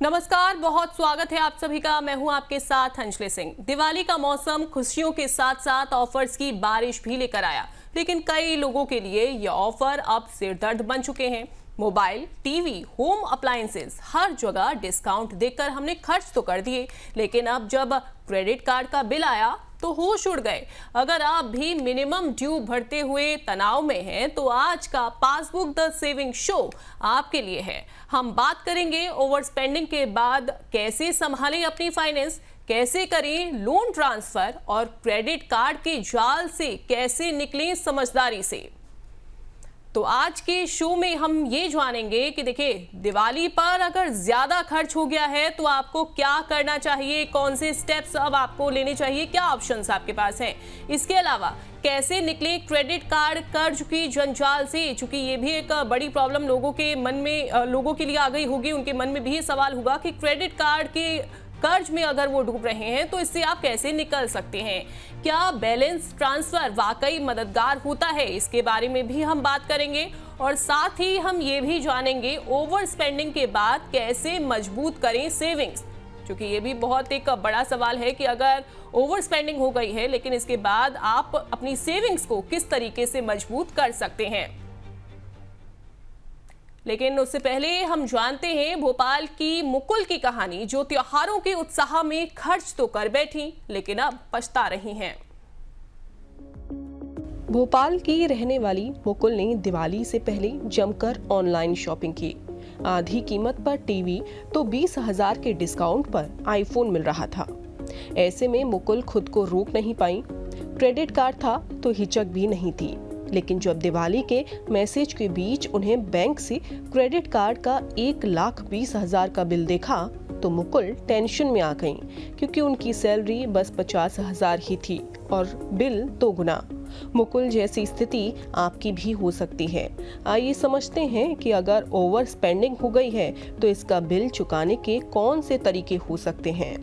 नमस्कार, बहुत स्वागत है आप सभी का। मैं हूं आपके साथ अंजलि सिंह। दिवाली का मौसम खुशियों के साथ साथ ऑफर्स की बारिश भी लेकर आया, लेकिन कई लोगों के लिए ये ऑफर अब सिरदर्द बन चुके हैं। मोबाइल, टीवी, होम अप्लायंसेस, हर जगह डिस्काउंट देखकर हमने खर्च तो कर दिए, लेकिन अब जब क्रेडिट कार्ड का बिल आया तो होश उड़ गए। अगर आप भी मिनिमम ड्यू भरते हुए तनाव में हैं तो आज का पासबुक द सेविंग शो आपके लिए है। हम बात करेंगे ओवर स्पेंडिंग के बाद कैसे संभालें अपनी फाइनेंस, कैसे करें लोन ट्रांसफर और क्रेडिट कार्ड के जाल से कैसे निकलें समझदारी से। तो आज के शो में हम ये जानेंगे कि देखिए, दिवाली पर अगर ज्यादा खर्च हो गया है तो आपको क्या करना चाहिए, कौन से स्टेप्स अब आपको लेने चाहिए, क्या ऑप्शंस आपके पास हैं। इसके अलावा कैसे निकले क्रेडिट कार्ड कर्ज की जंजाल से, चूंकि ये भी एक बड़ी प्रॉब्लम लोगों के मन में, लोगों के लिए आ गई होगी। उनके मन में भी ये सवाल होगा कि क्रेडिट कार्ड के कर्ज में अगर वो डूब रहे हैं तो इससे आप कैसे निकल सकते हैं। क्या बैलेंस ट्रांसफर वाकई मददगार होता है, इसके बारे में भी हम बात करेंगे। और साथ ही हम ये भी जानेंगे ओवर स्पेंडिंग के बाद कैसे मजबूत करें सेविंग्स, क्योंकि ये भी बहुत एक बड़ा सवाल है कि अगर ओवर स्पेंडिंग हो गई है लेकिन इसके बाद आप अपनी सेविंग्स को किस तरीके से मजबूत कर सकते हैं। लेकिन उससे पहले हम जानते हैं भोपाल की मुकुल की कहानी, जो त्योहारों के उत्साह में खर्च तो कर बैठी लेकिन अब पछता रही हैं। भोपाल की रहने वाली मुकुल ने दिवाली से पहले जमकर ऑनलाइन शॉपिंग की। आधी कीमत पर टीवी तो 20,000 के डिस्काउंट पर आईफोन मिल रहा था। ऐसे में मुकुल खुद को रोक नहीं पाई। क्रेडिट कार्ड था तो हिचक भी नहीं थी, लेकिन जब दिवाली के मैसेज के बीच उन्हें बैंक से क्रेडिट कार्ड का 1,20,000 का बिल देखा तो मुकुल टेंशन में आ गईं, क्योंकि उनकी सैलरी बस 50,000 ही थी और बिल 2 गुना। मुकुल जैसी स्थिति आपकी भी हो सकती है। आइए समझते हैं कि अगर ओवर स्पेंडिंग हो गई है तो इसका बिल चुकाने के कौन से तरीके हो सकते हैं।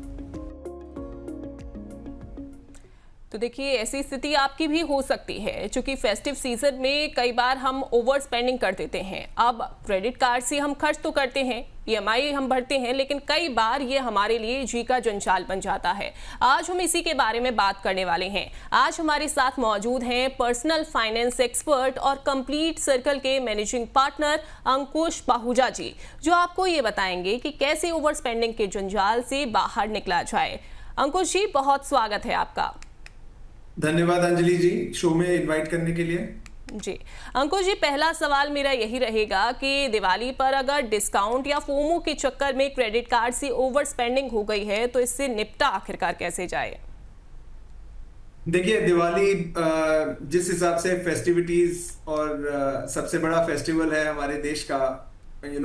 तो देखिए, ऐसी स्थिति आपकी भी हो सकती है, क्योंकि फेस्टिव सीजन में कई बार हम ओवर स्पेंडिंग कर देते हैं। अब क्रेडिट कार्ड से हम खर्च तो करते हैं, ईएमआई हम भरते हैं, लेकिन कई बार ये हमारे लिए जी का जंजाल बन जाता है। आज हम इसी के बारे में बात करने वाले हैं। आज हमारे साथ मौजूद हैं पर्सनल फाइनेंस एक्सपर्ट और कंप्लीट सर्कल के मैनेजिंग पार्टनर अंकुश पाहुजा जी, जो आपको ये बताएंगे कि कैसे ओवर स्पेंडिंग के जंजाल से बाहर निकला जाए। अंकुश जी, बहुत स्वागत है आपका। धन्यवाद अंजलि जी, शो में इनवाइट करने के लिए। जी अंकुश जी, पहला सवाल मेरा यही रहेगा कि दिवाली पर अगर डिस्काउंट या फोमो के चक्कर में क्रेडिट कार्ड से ओवर स्पेंडिंग हो गई है तो इससे निपटा आखिरकार कैसे जाए। देखिए, दिवाली जिस हिसाब से फेस्टिविटीज और सबसे बड़ा फेस्टिवल है हमारे देश का,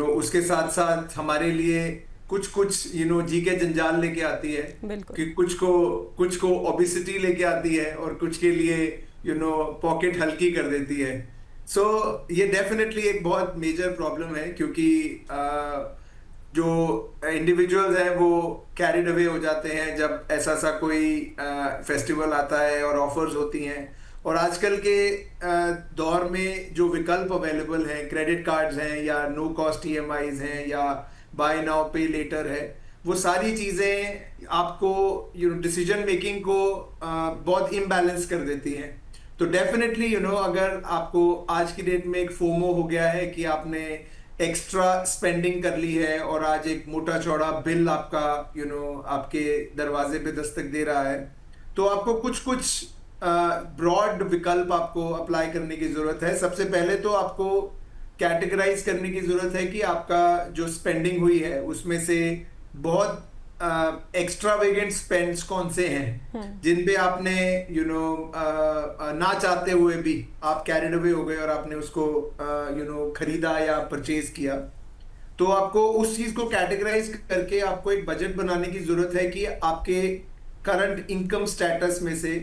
उसके साथ साथ हमारे लिए कुछ जी के जंजाल लेके आती है कि कुछ को ओबेसिटी लेके आती है और कुछ के लिए पॉकेट हल्की कर देती है। सो ये डेफिनेटली एक बहुत मेजर प्रॉब्लम है, क्योंकि जो इंडिविजुअल्स हैं वो कैरिड अवे हो जाते हैं जब ऐसा कोई फेस्टिवल आता है और ऑफर्स होती हैं। और आजकल के दौर में जो विकल्प अवेलेबल हैं, क्रेडिट कार्ड्स हैं या नो कॉस्ट ईएमआईज हैं या बाय नाउ पे लेटर है, वो सारी चीजें आपको डिसीजन मेकिंग को बहुत इम्बैलेंस कर देती हैं। तो डेफिनेटली अगर आपको आज की डेट में एक फोमो हो गया है कि आपने एक्स्ट्रा स्पेंडिंग कर ली है और आज एक मोटा चौड़ा बिल आपका आपके दरवाजे पे दस्तक दे रहा है, तो आपको कुछ ब्रॉड विकल्प आपको अप्लाई करने की जरूरत है। सबसे पहले तो आपको कैटेगराइज करने की जरूरत है कि आपका जो स्पेंडिंग हुई है उसमें से बहुत एक्स्ट्रावेगेंट स्पेंड्स कौन से हैं जिन पे आपने ना चाहते हुए भी आप कैरिड अवे हो गए और आपने उसको खरीदा या परचेज किया। तो आपको उस चीज को कैटेगराइज करके आपको एक बजट बनाने की जरूरत है कि आपके करंट इनकम स्टेटस में से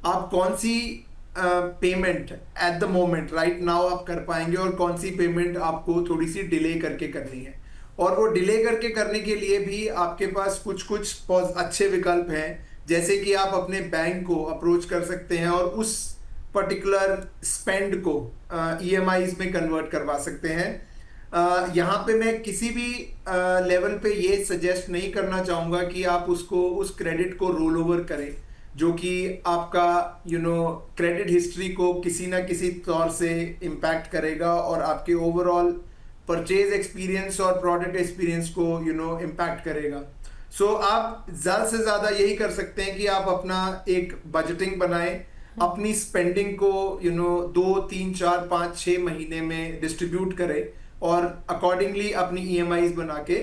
आप कौन सी payment at the moment right now आप कर पाएंगे और कौन सी पेमेंट आपको थोड़ी सी डिले करके करनी है। और वो डिले करके करने के लिए भी आपके पास कुछ अच्छे विकल्प हैं, जैसे कि आप अपने बैंक को अप्रोच कर सकते हैं और उस पर्टिकुलर स्पेंड को ईएमआईज में कन्वर्ट करवा सकते हैं। यहाँ पे मैं किसी भी लेवल पे ये सजेस्ट नहीं करना चाहूंगा कि आप उसको उस क्रेडिट को रोल ओवर करें, जो कि आपका क्रेडिट हिस्ट्री को किसी ना किसी तौर से इम्पैक्ट करेगा और आपके ओवरऑल परचेज एक्सपीरियंस और प्रोडक्ट एक्सपीरियंस को इम्पैक्ट करेगा। सो आप ज़्यादा से ज़्यादा यही कर सकते हैं कि आप अपना एक बजटिंग बनाएं, अपनी स्पेंडिंग को 2, 3, 4, 5, 6 महीने में डिस्ट्रीब्यूट करें और अकॉर्डिंगली अपनी ईएमआईज बना के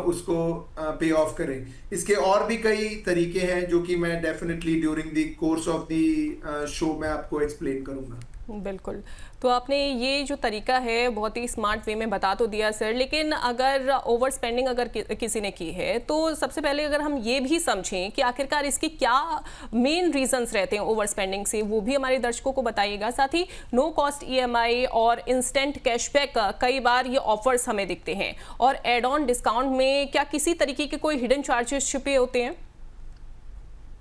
उसको पे ऑफ करें। इसके और भी कई तरीके हैं जो कि मैं definitely during the course of the show में आपको एक्सप्लेन करूंगा। बिल्कुल, तो आपने ये जो तरीका है बहुत ही स्मार्ट वे में बता तो दिया सर, लेकिन अगर ओवर स्पेंडिंग अगर किसी ने की है तो सबसे पहले अगर हम ये भी समझें कि आखिरकार इसकी क्या मेन रीजंस रहते हैं ओवर स्पेंडिंग से, वो भी हमारे दर्शकों को बताइएगा। साथ ही नो कॉस्ट ईएमआई और इंस्टेंट कैशबैक कई बार ये ऑफर्स हमें दिखते हैं, और एड ऑन डिस्काउंट में क्या किसी तरीके के कोई हिडन चार्जेस छुपे होते हैं?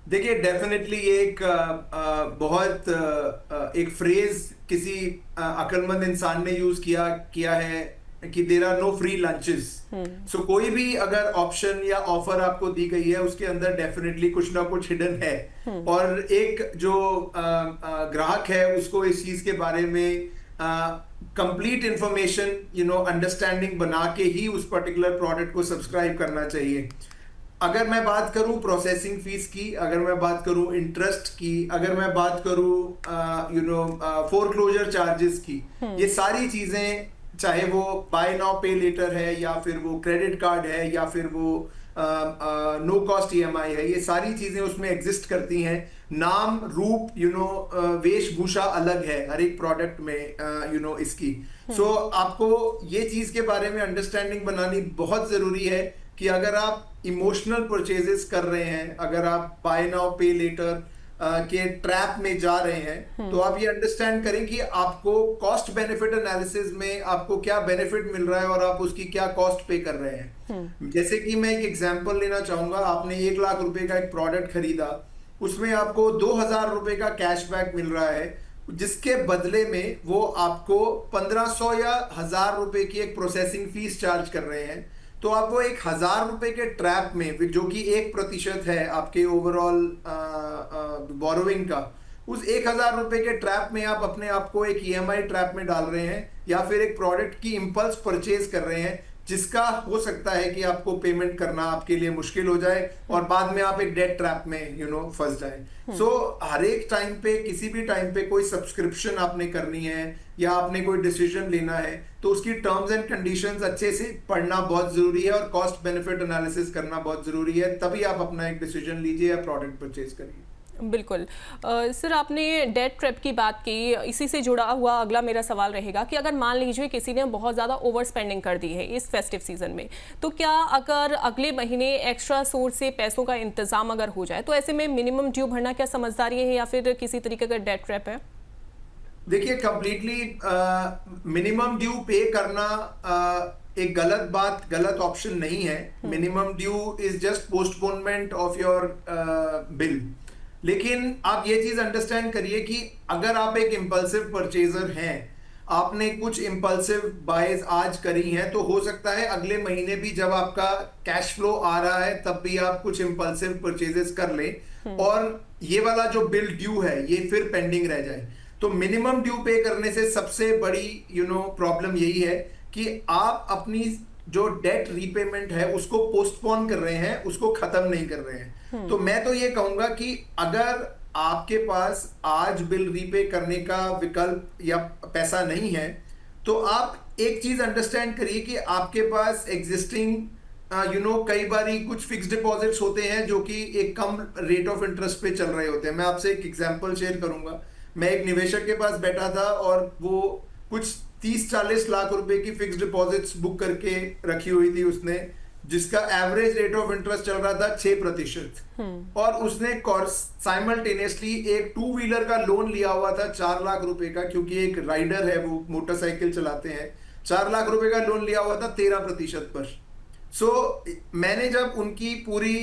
देखिए, डेफिनेटली ये एक बहुत एक फ्रेज किसी अक्लमंद इंसान ने यूज किया है कि there are no free lunches. So कोई भी अगर ऑप्शन या ऑफर आपको दी गई है उसके अंदर डेफिनेटली कुछ ना कुछ हिडन है, और एक जो ग्राहक है उसको इस चीज के बारे में कंप्लीट इंफॉर्मेशन अंडरस्टैंडिंग बना के ही उस पर्टिकुलर प्रोडक्ट को सब्सक्राइब करना चाहिए। अगर मैं बात करूं प्रोसेसिंग फीस की, अगर मैं बात करूं इंटरेस्ट की, अगर मैं बात करूं फोरक्लोजर चार्जेस की, ये सारी चीजें, चाहे वो बाय नाउ पे लेटर है या फिर वो क्रेडिट कार्ड है या फिर वो नो कॉस्ट ईएमआई है, ये सारी चीजें उसमें एग्जिस्ट करती हैं। नाम, रूप, वेशभूषा अलग है हर एक प्रोडक्ट में इसकी। सो आपको ये चीज के बारे में अंडरस्टैंडिंग बनानी बहुत जरूरी है कि अगर आप इमोशनल परचेजेस कर रहे हैं, अगर आप बाय नाउ पे लेटर के ट्रैप में जा रहे हैं, तो आप ये अंडरस्टैंड करें कि आपको कॉस्ट बेनिफिट एनालिसिस में आपको क्या बेनिफिट मिल रहा है और आप उसकी क्या कॉस्ट पे कर रहे हैं। जैसे कि मैं एक एग्जांपल लेना चाहूंगा, आपने 1 लाख रुपए का एक प्रोडक्ट खरीदा, उसमें आपको 2000 रुपए का कैशबैक मिल रहा है, जिसके बदले में वो आपको 1500 या 1000 रुपए की एक प्रोसेसिंग फीस चार्ज कर रहे हैं। तो आप वो 1000 रुपए के ट्रैप में, जो कि 1% है आपके ओवरऑल बोरोइंग का, उस 1000 रुपए के ट्रैप में आप अपने आप को एक ईएमआई ट्रैप में डाल रहे हैं या फिर एक प्रोडक्ट की इंपल्स परचेज कर रहे हैं, जिसका हो सकता है कि आपको पेमेंट करना आपके लिए मुश्किल हो जाए और बाद में आप एक डेट ट्रैप में फंस जाए। सो हर एक टाइम पे, किसी भी टाइम पे कोई सब्सक्रिप्शन आपने करनी है या आपने कोई डिसीजन लेना है, तो उसकी टर्म्स एंड कंडीशंस अच्छे से पढ़ना बहुत जरूरी है और कॉस्ट बेनिफिट एनालिसिस करना बहुत जरूरी है, तभी आप अपना एक डिसीजन लीजिए या प्रोडक्ट परचेज करिए। बिल्कुल। सर, आपने डेट ट्रैप की बात की, इसी से जुड़ा हुआ अगला मेरा सवाल रहेगा कि अगर मान लीजिए किसी ने बहुत ज़्यादा ओवर स्पेंडिंग कर दी है इस फेस्टिव सीजन में, तो क्या अगर अगले महीने एक्स्ट्रा सोर्स से पैसों का इंतजाम अगर हो जाए तो ऐसे में मिनिमम ड्यू भरना क्या समझदारी है या फिर किसी तरीके का डेट ट्रैप है? देखिए, कंप्लीटली मिनिमम ड्यू पे करना एक गलत ऑप्शन नहीं है। Minimum due is just postponement of your bill. लेकिन आप ये चीज अंडरस्टैंड करिए कि अगर आप एक इंपल्सिव परचेजर हैं, आपने कुछ इंपल्सिव बाइज आज करी हैं, तो हो सकता है अगले महीने भी जब आपका कैश फ्लो आ रहा है तब भी आप कुछ इंपल्सिव परचेजेस कर लें और ये वाला जो बिल ड्यू है ये फिर पेंडिंग रह जाए। तो मिनिमम ड्यू पे करने से सबसे बड़ी प्रॉब्लम यही है कि आप अपनी जो डेट रीपेमेंट है उसको पोस्टपोन कर रहे हैं, उसको खत्म नहीं कर रहे हैं। तो मैं तो ये कहूंगा कि अगर आपके पास आज बिल रीपे करने का विकल्प या पैसा नहीं है, तो आप एक चीज अंडरस्टैंड करिए कि आपके पास एग्जिस्टिंग कई बारी कुछ फिक्स डिपॉजिट्स होते हैं जो कि एक कम रेट ऑफ इंटरेस्ट पे चल रहे होते हैं। मैं आपसे एक एग्जांपल शेयर करूंगा। मैं एक निवेशक के पास बैठा था और वो कुछ 30-40 लाख रुपए की फिक्स डिपॉजिट्स बुक करके रखी हुई थी उसने, जिसका एवरेज रेट ऑफ इंटरेस्ट चल रहा था 6%। और उसने साइमल्टेनियसली एक 2 व्हीलर का लोन लिया हुआ था 4 लाख रुपए का, क्योंकि एक राइडर है, वो मोटरसाइकिल चलाते हैं। 4 लाख रुपए का लोन लिया हुआ था 13% पर। सो मैंने जब उनकी पूरी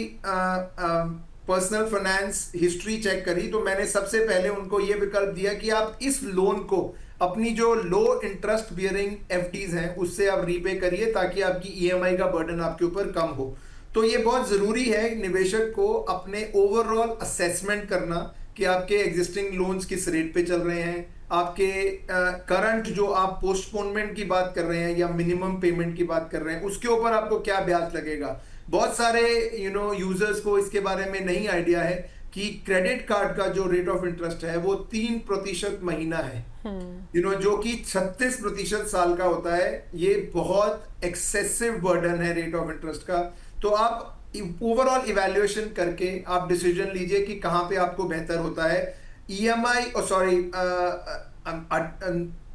पर्सनल फाइनेंस हिस्ट्री चेक करी तो मैंने सबसे पहले उनको ये विकल्प दिया कि आप इस लोन को अपनी जो लो इंटरेस्ट बियरिंग एफडीज हैं उससे आप रीपे करिए ताकि आपकी ईएमआई का बर्डन आपके ऊपर कम हो। तो ये बहुत जरूरी है निवेशक को अपने ओवरऑल असेसमेंट करना कि आपके एग्जिस्टिंग लोन्स किस रेट पे चल रहे हैं, आपके करंट जो आप पोस्टपोनमेंट की बात कर रहे हैं या मिनिमम पेमेंट की बात कर रहे हैं उसके ऊपर आपको क्या ब्याज लगेगा। बहुत सारे यूजर्स को इसके बारे में नहीं आइडिया है कि क्रेडिट कार्ड का जो रेट ऑफ इंटरेस्ट है वो 3% महीना है, जो कि 36% साल का होता है। ये बहुत एक्सेसिव बर्डन है रेट ऑफ इंटरेस्ट का। तो आप ओवरऑल इवैल्यूएशन करके आप डिसीजन लीजिए कि कहां पे आपको बेहतर होता है।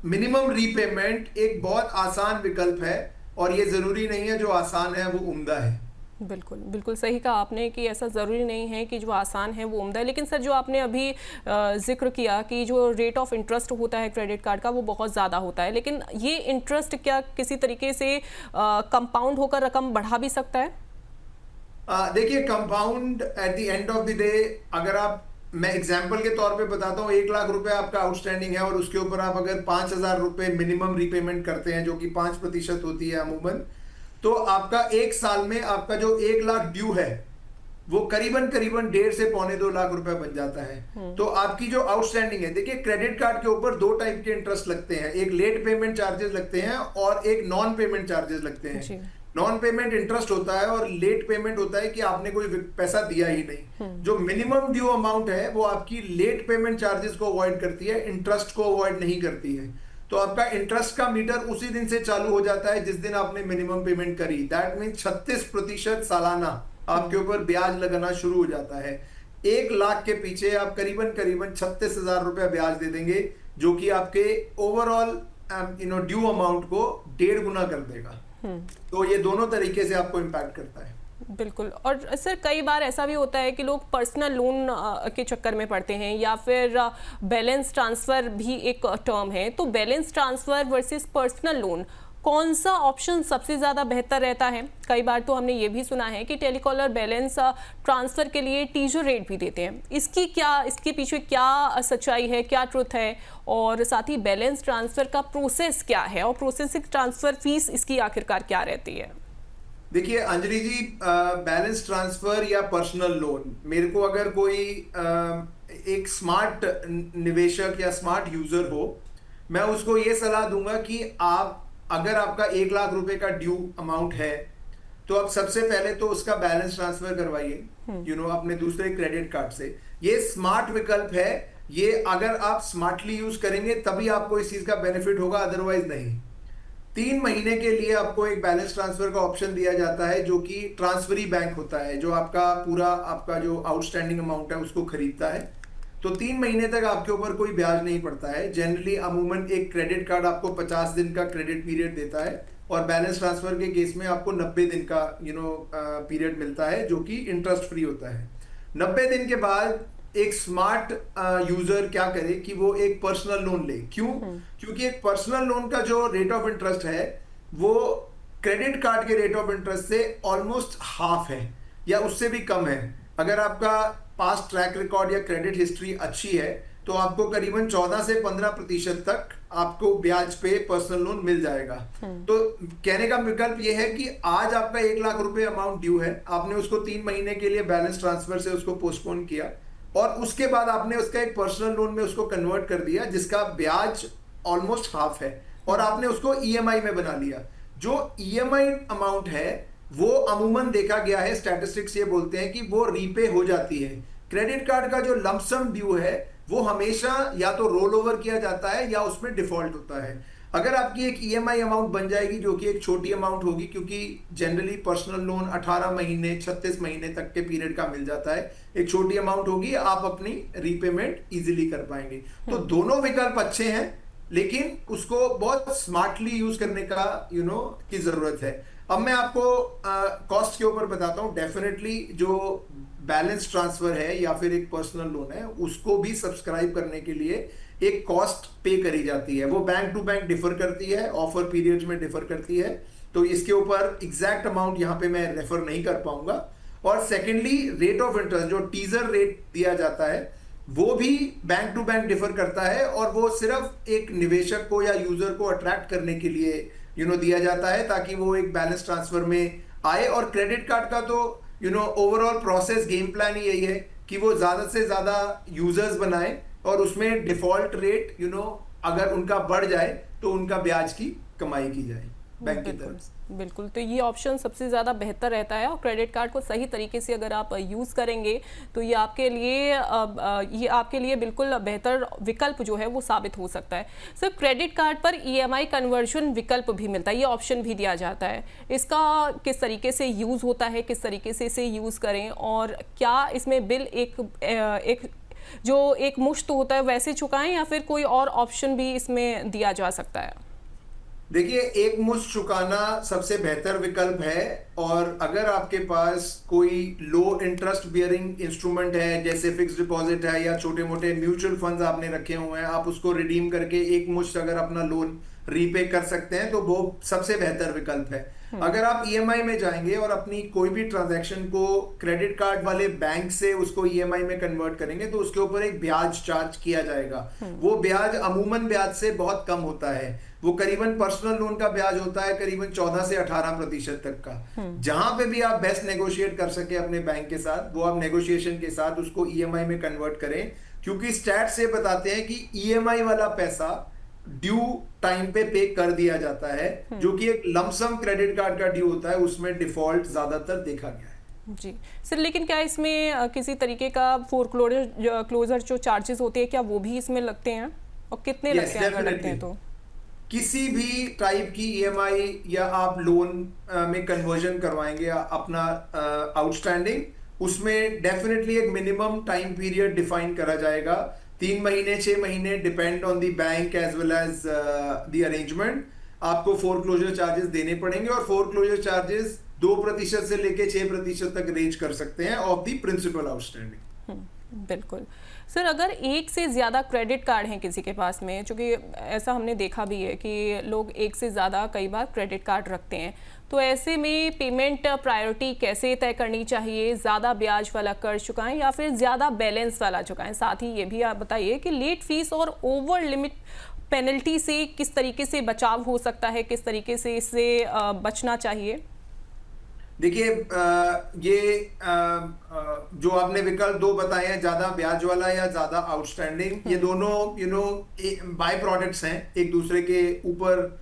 मिनिमम रीपेमेंट एक बहुत आसान विकल्प है और ये जरूरी नहीं है जो आसान है वो उम्दा है। बिल्कुल बिल्कुल सही कहा आपने कि ऐसा ज़रूरी नहीं है कि जो आसान है वो उम्दा है। लेकिन सर जो आपने अभी जिक्र किया कि जो रेट ऑफ इंटरेस्ट होता है क्रेडिट कार्ड का वो बहुत ज़्यादा होता है, लेकिन ये इंटरेस्ट क्या किसी तरीके से कंपाउंड होकर रकम बढ़ा भी सकता है? देखिए, compound at the end of the day, अगर मैं एग्जाम्पल के तौर पे बताता हूँ, 1 लाख रुपए आपका आउटस्टैंडिंग है और उसके ऊपर आप अगर 5,000 रुपए मिनिमम रीपेमेंट करते हैं जो कि 5% होती है अमूमन, तो आपका एक साल में आपका जो 1 लाख ड्यू है वो करीबन 1.5 से 2.25 लाख रुपए बन जाता है। तो आपकी जो आउटस्टैंडिंग है, देखिए क्रेडिट कार्ड के ऊपर 2 टाइप के इंटरेस्ट लगते हैं, एक लेट पेमेंट चार्जेस लगते हैं और एक नॉन पेमेंट चार्जेस लगते हैं। नॉन पेमेंट इंटरेस्ट होता है और लेट पेमेंट होता है कि आपने कोई पैसा दिया ही नहीं। जो मिनिमम ड्यू अमाउंट है वो आपकी लेट पेमेंट चार्जेस को अवॉइड करती है, इंटरेस्ट को अवॉइड नहीं करती है। तो आपका इंटरेस्ट का मीटर उसी दिन से चालू हो जाता है जिस दिन आपने मिनिमम पेमेंट करी। दैट मीन 36% सालाना आपके ऊपर ब्याज लगाना शुरू हो जाता है। 1 लाख के पीछे आप करीबन 36,000 रुपया ब्याज दे देंगे, जो कि आपके ओवरऑल ड्यू अमाउंट को 1.5 गुना कर देगा। तो ये दोनों तरीके से आपको इम्पैक्ट करता है। बिल्कुल। और सर कई बार ऐसा भी होता है कि लोग पर्सनल लोन के चक्कर में पड़ते हैं या फिर बैलेंस ट्रांसफ़र भी एक टर्म है, तो balance transfer versus personal loan कौन सा ऑप्शन सबसे ज़्यादा बेहतर रहता है? कई बार तो हमने ये भी सुना है कि टेलीकॉलर बैलेंस ट्रांसफ़र के लिए टीजर रेट भी देते हैं। इसके पीछे क्या सच्चाई है, क्या ट्रुथ है, और साथ ही बैलेंस ट्रांसफ़र का प्रोसेस क्या है और प्रोसेसिंग ट्रांसफ़र फीस इसकी आखिरकार क्या रहती है? देखिए अंजलि जी, बैलेंस ट्रांसफर या पर्सनल लोन, मेरे को अगर कोई एक स्मार्ट निवेशक या स्मार्ट यूजर हो, मैं उसको ये सलाह दूंगा कि अगर आपका 1 लाख रुपए का ड्यू अमाउंट है तो आप सबसे पहले तो उसका बैलेंस ट्रांसफर करवाइए अपने दूसरे क्रेडिट कार्ड से। ये स्मार्ट विकल्प है, ये अगर आप स्मार्टली यूज करेंगे तभी आपको इस चीज का बेनिफिट होगा, अदरवाइज नहीं। 3 महीने के लिए आपको एक बैलेंस ट्रांसफर का ऑप्शन दिया जाता है जो कि ट्रांसफरी बैंक होता है, जो आपका जो आउटस्टैंडिंग अमाउंट है उसको खरीदता है। तो 3 महीने तक आपके ऊपर कोई ब्याज नहीं पड़ता है। जनरली अमूमन एक क्रेडिट कार्ड आपको 50 दिन का क्रेडिट पीरियड देता है और बैलेंस ट्रांसफर के केस में आपको 90 दिन का पीरियड मिलता है जो कि इंटरेस्ट फ्री होता है। 90 दिन के बाद एक स्मार्ट यूजर क्या करे कि वो एक पर्सनल लोन ले। क्यों? क्योंकि एक पर्सनल लोन का जो रेट ऑफ इंटरेस्ट है वो क्रेडिट कार्ड के रेट ऑफ इंटरेस्ट से ऑलमोस्ट हाफ है या उससे भी कम है। अगर आपका पास्ट ट्रैक रिकॉर्ड या क्रेडिट हिस्ट्री अच्छी है तो आपको करीबन 14 से 15% तक आपको ब्याज पे पर्सनल लोन मिल जाएगा। तो कहने का विकल्प ये है कि आज आपका 1 लाख रुपए अमाउंट ड्यू है, आपने उसको 3 महीने के लिए बैलेंस ट्रांसफर से उसको पोस्टपोन किया और उसके बाद आपने उसका एक पर्सनल लोन में उसको कन्वर्ट कर दिया जिसका ब्याज ऑलमोस्ट हाफ है और आपने उसको ईएमआई में बना लिया। जो ईएमआई अमाउंट है वो अमूमन देखा गया है, स्टैटिस्टिक्स ये बोलते हैं कि वो रीपे हो जाती है। क्रेडिट कार्ड का जो लमसम ड्यू है वो हमेशा या तो रोल ओवर किया जाता है या उसमें डिफॉल्ट होता है। अगर आपकी एक ईएमआई अमाउंट बन जाएगी जो कि एक छोटी अमाउंट होगी, क्योंकि जनरली पर्सनल लोन 18 महीने 36 महीने तक के पीरियड का मिल जाता है, एक छोटी अमाउंट होगी, आप अपनी रीपेमेंट इजीली कर पाएंगे। तो दोनों विकल्प अच्छे हैं लेकिन उसको बहुत स्मार्टली यूज करने का की जरूरत है। अब मैं आपको कॉस्ट के ऊपर बताता हूँ। डेफिनेटली जो बैलेंस ट्रांसफर है या फिर एक पर्सनल लोन है उसको भी सब्सक्राइब करने के लिए एक कॉस्ट पे करी जाती है। वो बैंक टू बैंक डिफर करती है, ऑफर पीरियड्स में डिफर करती है, तो इसके ऊपर एग्जैक्ट अमाउंट यहाँ पे मैं रेफर नहीं कर पाऊंगा। और सेकेंडली रेट ऑफ इंटरेस्ट जो टीजर रेट दिया जाता है वो भी बैंक टू बैंक डिफर करता है, और वो सिर्फ एक निवेशक को या यूजर को अट्रैक्ट करने के लिए दिया जाता है ताकि वो एक बैलेंस ट्रांसफर में आए। और क्रेडिट कार्ड का तो ओवरऑल प्रोसेस गेम प्लान ही यही है कि वो ज्यादा से ज्यादा यूजर्स बनाए और उसमें डिफॉल्ट रेट अगर उनका बढ़ जाए तो उनका ब्याज की कमाई की जाए बैंक की तरफ से। बिल्कुल, तो ये ऑप्शन सबसे ज़्यादा बेहतर रहता है और क्रेडिट कार्ड को सही तरीके से अगर आप यूज़ करेंगे तो ये आपके लिए बिल्कुल बेहतर विकल्प जो है वो साबित हो सकता है। सर, क्रेडिट कार्ड पर ईएमआई कन्वर्जन विकल्प भी मिलता है, ये ऑप्शन भी दिया जाता है, इसका किस तरीके से यूज़ होता है, किस तरीके से इसे यूज़ करें, और क्या इसमें बिल एक मुश्त होता है वैसे चुकाएं या फिर कोई और ऑप्शन भी इसमें दिया जा सकता है? देखिए, एक मुश्त चुकाना सबसे बेहतर विकल्प है, और अगर आपके पास कोई लो इंटरेस्ट बियरिंग इंस्ट्रूमेंट है जैसे फिक्स डिपॉजिट है या छोटे मोटे म्यूचुअल फंड्स आपने रखे हुए हैं, आप उसको रिडीम करके एक मुश्त अगर अपना लोन रीपे कर सकते हैं तो वो सबसे बेहतर विकल्प है। अगर आप ईएमआई में जाएंगे और अपनी कोई भी ट्रांजैक्शन को क्रेडिट कार्ड वाले बैंक से उसको ईएमआई में कन्वर्ट करेंगे तो उसके ऊपर एक ब्याज चार्ज किया जाएगा। वो ब्याज अमूमन ब्याज से बहुत कम होता है, वो करीबन पर्सनल लोन का ब्याज होता है करीबन 14 से 18% तक का। जहां पे भी आप बेस्ट नेगोशिएट कर सके अपने बैंक के साथ, वो आप नेगोशिएशन के साथ उसको ईएमआई में कन्वर्ट करें, क्योंकि स्टैट से बताते हैं कि ईएमआई वाला पैसा ड्यू टाइम पे कर दिया जाता है, जो कि एक लमसम क्रेडिट कार्ड का ड्यू होता है, उसमें डिफॉल्ट ज्यादातर देखा गया है। जी सर, लेकिन क्या इसमें किसी तरीके का फोरक्लोजर जो चार्जेस होते हैं क्या वो भी इसमें लगते हैं, और कितने लगते हैं अगर लगते हैं तो? किसी भी टाइप की ईएमआई या आप लोन में कन्वर्जन करवाएंगे अपना आउटस्टैंडिंग, उसमें डेफिनेटली एक मिनिमम टाइम पीरियड डिफाइन करा जाएगा, 3 महीने 6 महीने, depend on the bank as well as the arrangement. आपको फोरक्लोजर चार्जेस देने पड़ेंगे, और फोरक्लोजर चार्जेस 2% से लेके 6% तक रेंज कर सकते हैं ऑफ द प्रिंसिपल आउटस्टैंडिंग। बिल्कुल सर, अगर एक से ज़्यादा क्रेडिट कार्ड हैं किसी के पास में, चूँकि ऐसा हमने देखा भी है कि लोग एक से ज़्यादा कई बार क्रेडिट कार्ड रखते हैं, तो ऐसे में पेमेंट प्रायोरिटी कैसे तय करनी चाहिए? ज़्यादा ब्याज वाला कर्ज चुकाएं या फिर ज़्यादा बैलेंस वाला चुकाएं? साथ ही ये भी आप बताइए कि लेट फीस और ओवर लिमिट पेनल्टी से किस तरीके से बचाव हो सकता है, किस तरीके से इससे बचना चाहिए? देखिए, ये जो आपने विकल्प 2 बताए हैं, ज्यादा ब्याज वाला या ज्यादा आउटस्टैंडिंग, ये दोनों बाय प्रोडक्ट्स हैं, एक दूसरे के ऊपर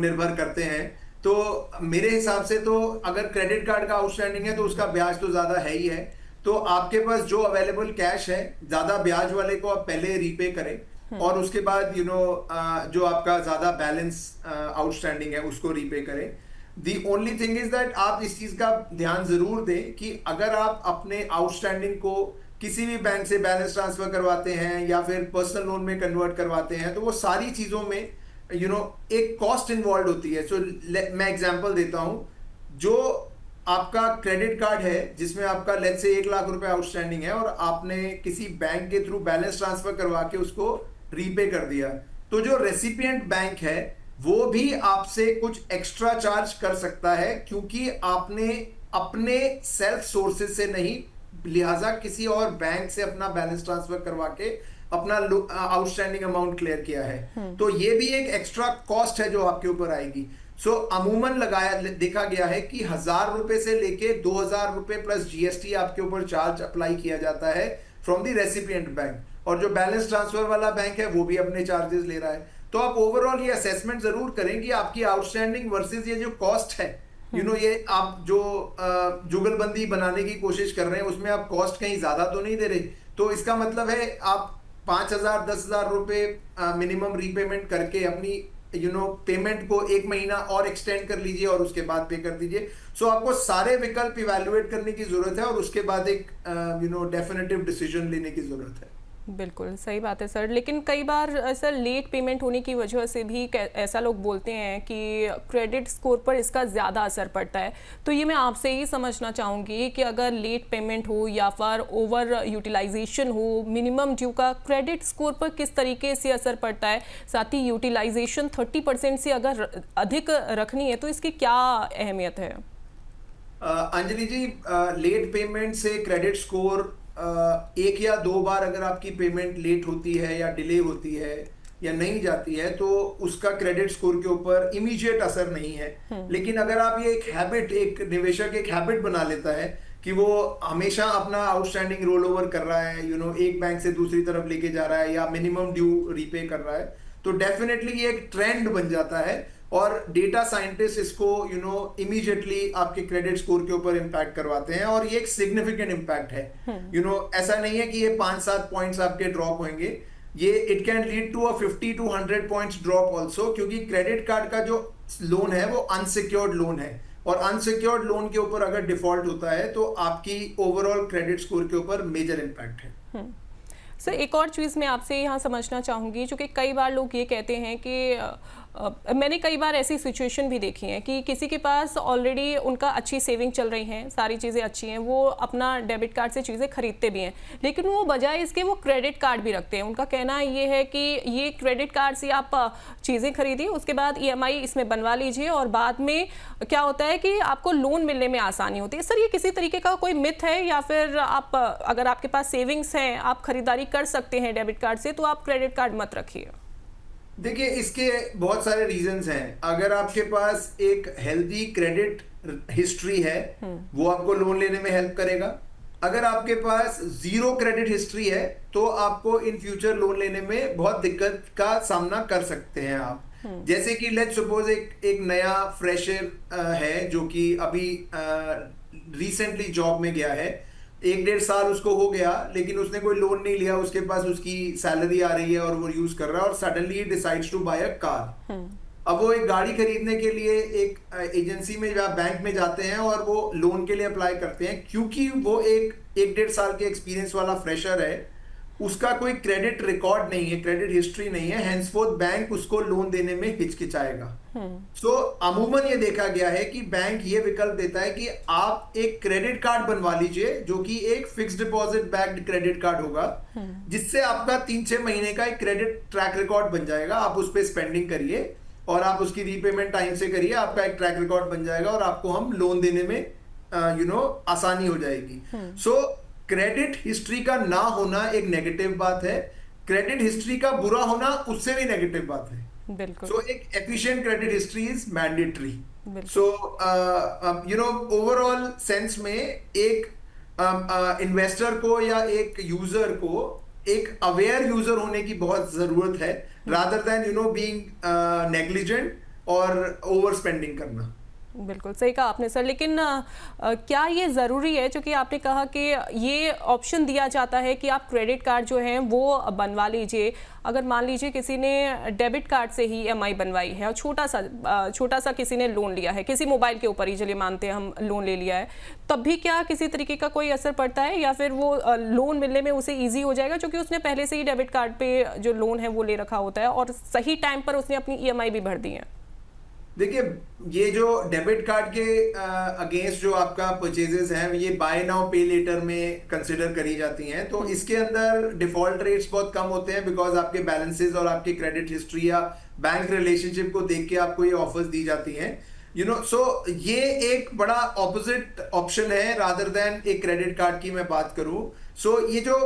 निर्भर करते हैं। तो मेरे हिसाब से तो अगर क्रेडिट कार्ड का आउटस्टैंडिंग है तो उसका ब्याज तो ज्यादा है ही है, तो आपके पास जो अवेलेबल कैश है, ज्यादा ब्याज वाले को आप पहले रीपे करें और उसके बाद जो आपका ज्यादा बैलेंस आउटस्टैंडिंग है उसको रीपे करें। The only thing is that आप इस चीज का ध्यान जरूर दें कि अगर आप अपने आउटस्टैंडिंग को किसी भी बैंक से बैलेंस ट्रांसफर करवाते हैं या फिर पर्सनल लोन में कन्वर्ट करवाते हैं, तो वो सारी चीजों में एक कॉस्ट इन्वॉल्व होती है। सो मैं एग्जांपल देता हूं, जो आपका क्रेडिट कार्ड है जिसमें आपका लेट्स से 1 लाख रुपए आउटस्टैंडिंग है और आपने किसी बैंक के थ्रू बैलेंस ट्रांसफर करवा के उसको रीपे कर दिया, तो जो रेसिपिएंट बैंक है वो भी आपसे कुछ एक्स्ट्रा चार्ज कर सकता है, क्योंकि आपने अपने सेल्फ सोर्सेज से नहीं, लिहाजा किसी और बैंक से अपना बैलेंस ट्रांसफर करवा के अपना आउटस्टैंडिंग अमाउंट क्लियर किया है। तो ये भी एक एक्स्ट्रा कॉस्ट है जो आपके ऊपर आएगी। सो अमूमन देखा गया है कि 1000 रुपए से लेके 2000 रुपए प्लस जीएसटी आपके ऊपर चार्ज अप्लाई किया जाता है फ्रॉम द रेसिपिएंट बैंक, और जो बैलेंस ट्रांसफर वाला बैंक है वो भी अपने चार्जेस ले रहा है। तो आप ओवरऑल ये असेसमेंट जरूर करें कि आपकी आउटस्टैंडिंग वर्सेस ये जो कॉस्ट है, ये आप जो जुगलबंदी बनाने की कोशिश कर रहे हैं उसमें आप कॉस्ट कहीं ज्यादा तो नहीं दे रहे। तो इसका मतलब है आप 5000 10,000 रुपए मिनिमम रीपेमेंट करके अपनी पेमेंट को 1 महीना और एक्सटेंड कर लीजिए और उसके बाद पे कर दीजिए। सो आपको सारे विकल्प इवैल्यूएट करने की जरूरत है और उसके बाद एक डेफिनेटिव डिसीजन लेने की जरूरत है। बिल्कुल सही बात है सर, लेकिन कई बार सर लेट पेमेंट होने की वजह से भी ऐसा लोग बोलते हैं कि क्रेडिट स्कोर पर इसका ज़्यादा असर पड़ता है। तो ये मैं आपसे ही समझना चाहूँगी कि अगर लेट पेमेंट हो या फिर ओवर यूटिलाइजेशन हो, मिनिमम ड्यू का क्रेडिट स्कोर पर किस तरीके से असर पड़ता है? साथ ही यूटिलाइजेशन 30% से अगर अधिक रखनी है तो इसकी क्या अहमियत है? अंजलि जी, लेट पेमेंट से क्रेडिट स्कोर एक या दो बार अगर आपकी पेमेंट लेट होती है या डिले होती है या नहीं जाती है तो उसका क्रेडिट स्कोर के ऊपर इमीडिएट असर नहीं है। लेकिन अगर आप ये एक हैबिट, एक निवेशक एक हैबिट बना लेता है कि वो हमेशा अपना आउटस्टैंडिंग रोल ओवर कर रहा है, एक बैंक से दूसरी तरफ लेके जा रहा है या मिनिमम ड्यू रीपे कर रहा है, तो डेफिनेटली ये एक ट्रेंड बन जाता है और डेटा साइंटिस्ट इसको इमीडिएटली आपके क्रेडिट स्कोर के ऊपर इम्पैक्ट करवाते हैं और ये एक सिग्निफिकेंट इम्पैक्ट है। ऐसा नहीं है कि ये 5-7 पॉइंट्स आपके ड्रॉप होंगे, ये it can lead to a 50 to 100 points drop also, क्योंकि क्रेडिट कार्ड का जो लोन है वो अनसिक्योर्ड लोन है और अनसिक्योर्ड लोन के ऊपर अगर डिफॉल्ट होता है तो आपकी ओवरऑल क्रेडिट स्कोर के ऊपर मेजर इम्पैक्ट है। सर, एक और चीज़ मैं आपसे यहाँ समझना चाहूँगी, क्योंकि कई बार लोग ये कहते हैं कि मैंने कई बार ऐसी सिचुएशन भी देखी है कि किसी के पास ऑलरेडी उनका अच्छी सेविंग चल रही हैं, सारी चीज़ें अच्छी हैं, वो अपना डेबिट कार्ड से चीज़ें खरीदते भी हैं, लेकिन वो बजाय इसके वो क्रेडिट कार्ड भी रखते हैं। उनका कहना ये है कि ये क्रेडिट कार्ड से आप चीज़ें खरीदिए, उसके बाद EMI इसमें बनवा लीजिए और बाद में क्या होता है कि आपको लोन मिलने में आसानी होती है। सर, ये किसी तरीके का कोई मिथ है या फिर आप अगर आपके पास सेविंग्स हैं, आप खरीदारी कर सकते हैं डेबिट कार्ड से, तो आप क्रेडिट कार्ड मत रखिए? देखिए, इसके बहुत सारे रीजंस हैं। अगर आपके पास एक हेल्दी क्रेडिट हिस्ट्री है वो आपको लोन लेने में हेल्प करेगा। अगर आपके पास जीरो क्रेडिट हिस्ट्री है तो आपको इन फ्यूचर लोन लेने में बहुत दिक्कत का सामना कर सकते हैं आप। जैसे कि लेट्स सपोज एक नया फ्रेशर है जो कि अभी रिसेंटली जॉब में गया है, 1-1.5 साल उसको हो गया लेकिन उसने कोई लोन नहीं लिया, उसके पास उसकी सैलरी आ रही है और वो यूज कर रहा है और सडनली ही decides to buy a car. अब वो एक गाड़ी खरीदने के लिए एक एजेंसी में या बैंक में जाते हैं और वो लोन के लिए अप्लाई करते हैं। क्योंकि वो एक 1-1.5 साल के एक्सपीरियंस वाला फ्रेशर है, उसका कोई क्रेडिट रिकॉर्ड नहीं है, क्रेडिट हिस्ट्री नहीं है, हैंसफोर्थ बैंक उसको लोन देने में हिचकिचाएगा। सो अमूमन ये देखा गया है कि बैंक ये विकल्प देता है कि आप एक क्रेडिट कार्ड बनवा लीजिए जो कि एक fixed deposit backed credit card होगा, जिससे आपका 3-6 महीने का एक क्रेडिट ट्रैक रिकॉर्ड बन जाएगा। आप उस पर स्पेंडिंग करिए और आप उसकी रीपेमेंट टाइम से करिए, आपका एक ट्रैक रिकॉर्ड बन जाएगा और आपको हम लोन देने में आसानी हो जाएगी। सो क्रेडिट हिस्ट्री का ना होना एक नेगेटिव बात है, क्रेडिट हिस्ट्री का बुरा होना उससे भी नेगेटिव बात है। बिल्कुल। सो एक efficient credit history is mandatory. So overall sense में एक इन्वेस्टर को या एक यूजर को एक अवेयर यूजर होने की बहुत जरूरत है, रादर देन बीइंग नेग्लिजेंट और ओवर स्पेंडिंग करना। बिल्कुल सही कहा आपने सर, लेकिन क्या ये ज़रूरी है, क्योंकि आपने कहा कि ये ऑप्शन दिया जाता है कि आप क्रेडिट कार्ड जो हैं वो बनवा लीजिए। अगर मान लीजिए किसी ने डेबिट कार्ड से ही EMI बनवाई है और छोटा सा किसी ने लोन लिया है, किसी मोबाइल के ऊपर ही चलिए मानते हैं हम लोन ले लिया है, तब भी क्या किसी तरीके का कोई असर पड़ता है या फिर वो लोन मिलने में उसे ईजी हो जाएगा, क्योंकि उसने पहले से ही डेबिट कार्ड पे जो लोन है वो ले रखा होता है और सही टाइम पर उसने अपनी EMI भी भर दी है? देखिए, ये जो डेबिट कार्ड के अगेंस्ट जो आपका परचेजेस हैं ये बाय नाउ पे लेटर में कंसिडर करी जाती हैं, तो इसके अंदर डिफॉल्ट रेट्स बहुत कम होते हैं बिकॉज आपके बैलेंसेस और आपके क्रेडिट हिस्ट्री या बैंक रिलेशनशिप को देख के आपको ये ऑफर्स दी जाती हैं। सो ये एक बड़ा ऑपोजिट ऑप्शन है रादर देन एक क्रेडिट कार्ड की मैं बात करूं। सो ये जो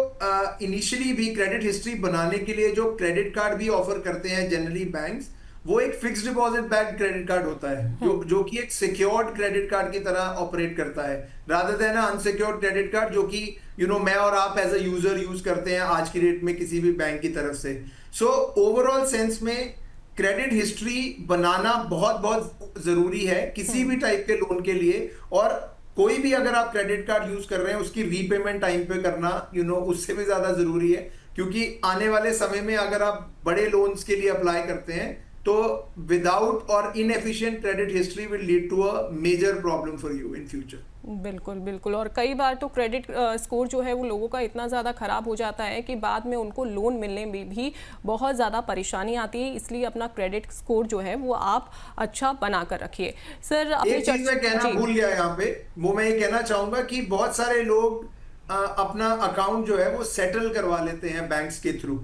इनिशियली भी क्रेडिट हिस्ट्री बनाने के लिए जो क्रेडिट कार्ड भी ऑफर करते हैं जनरली बैंक्स, वो एक fixed deposit backed credit card होता है जो कि एक सिक्योर्ड क्रेडिट कार्ड की तरह ऑपरेट करता है, rather than unsecured credit card जो कि मैं और आप एज अ यूजर यूज करते हैं आज की डेट में किसी भी बैंक की तरफ से। सो ओवरऑल सेंस में क्रेडिट हिस्ट्री बनाना बहुत बहुत जरूरी है किसी भी टाइप के लोन के लिए, और कोई भी अगर आप क्रेडिट कार्ड यूज कर रहे हैं उसकी रीपेमेंट टाइम पे करना उससे भी ज्यादा जरूरी है, क्योंकि आने वाले समय में अगर आप बड़े लोन्स के लिए अप्लाई करते हैं तो विदाउट और inefficient credit history will lead to a major problem for you in future. बिल्कुल बिल्कुल, और कई बार तो क्रेडिट स्कोर जो है वो लोगों का इतना ज़्यादा ख़राब हो जाता है कि बाद में उनको लोन मिलने में भी बहुत ज़्यादा परेशानी आती है, इसलिए अपना क्रेडिट स्कोर जो है वो आप अच्छा बना कर रखिए। सर, एक चीज़ मैं कहना भूल गया यहाँ पे, वो मैं ये कहना चाहूँगा कि बहुत सारे लोग अपना अकाउंट जो है वो सेटल करवा लेते हैं बैंक्स के थ्रू,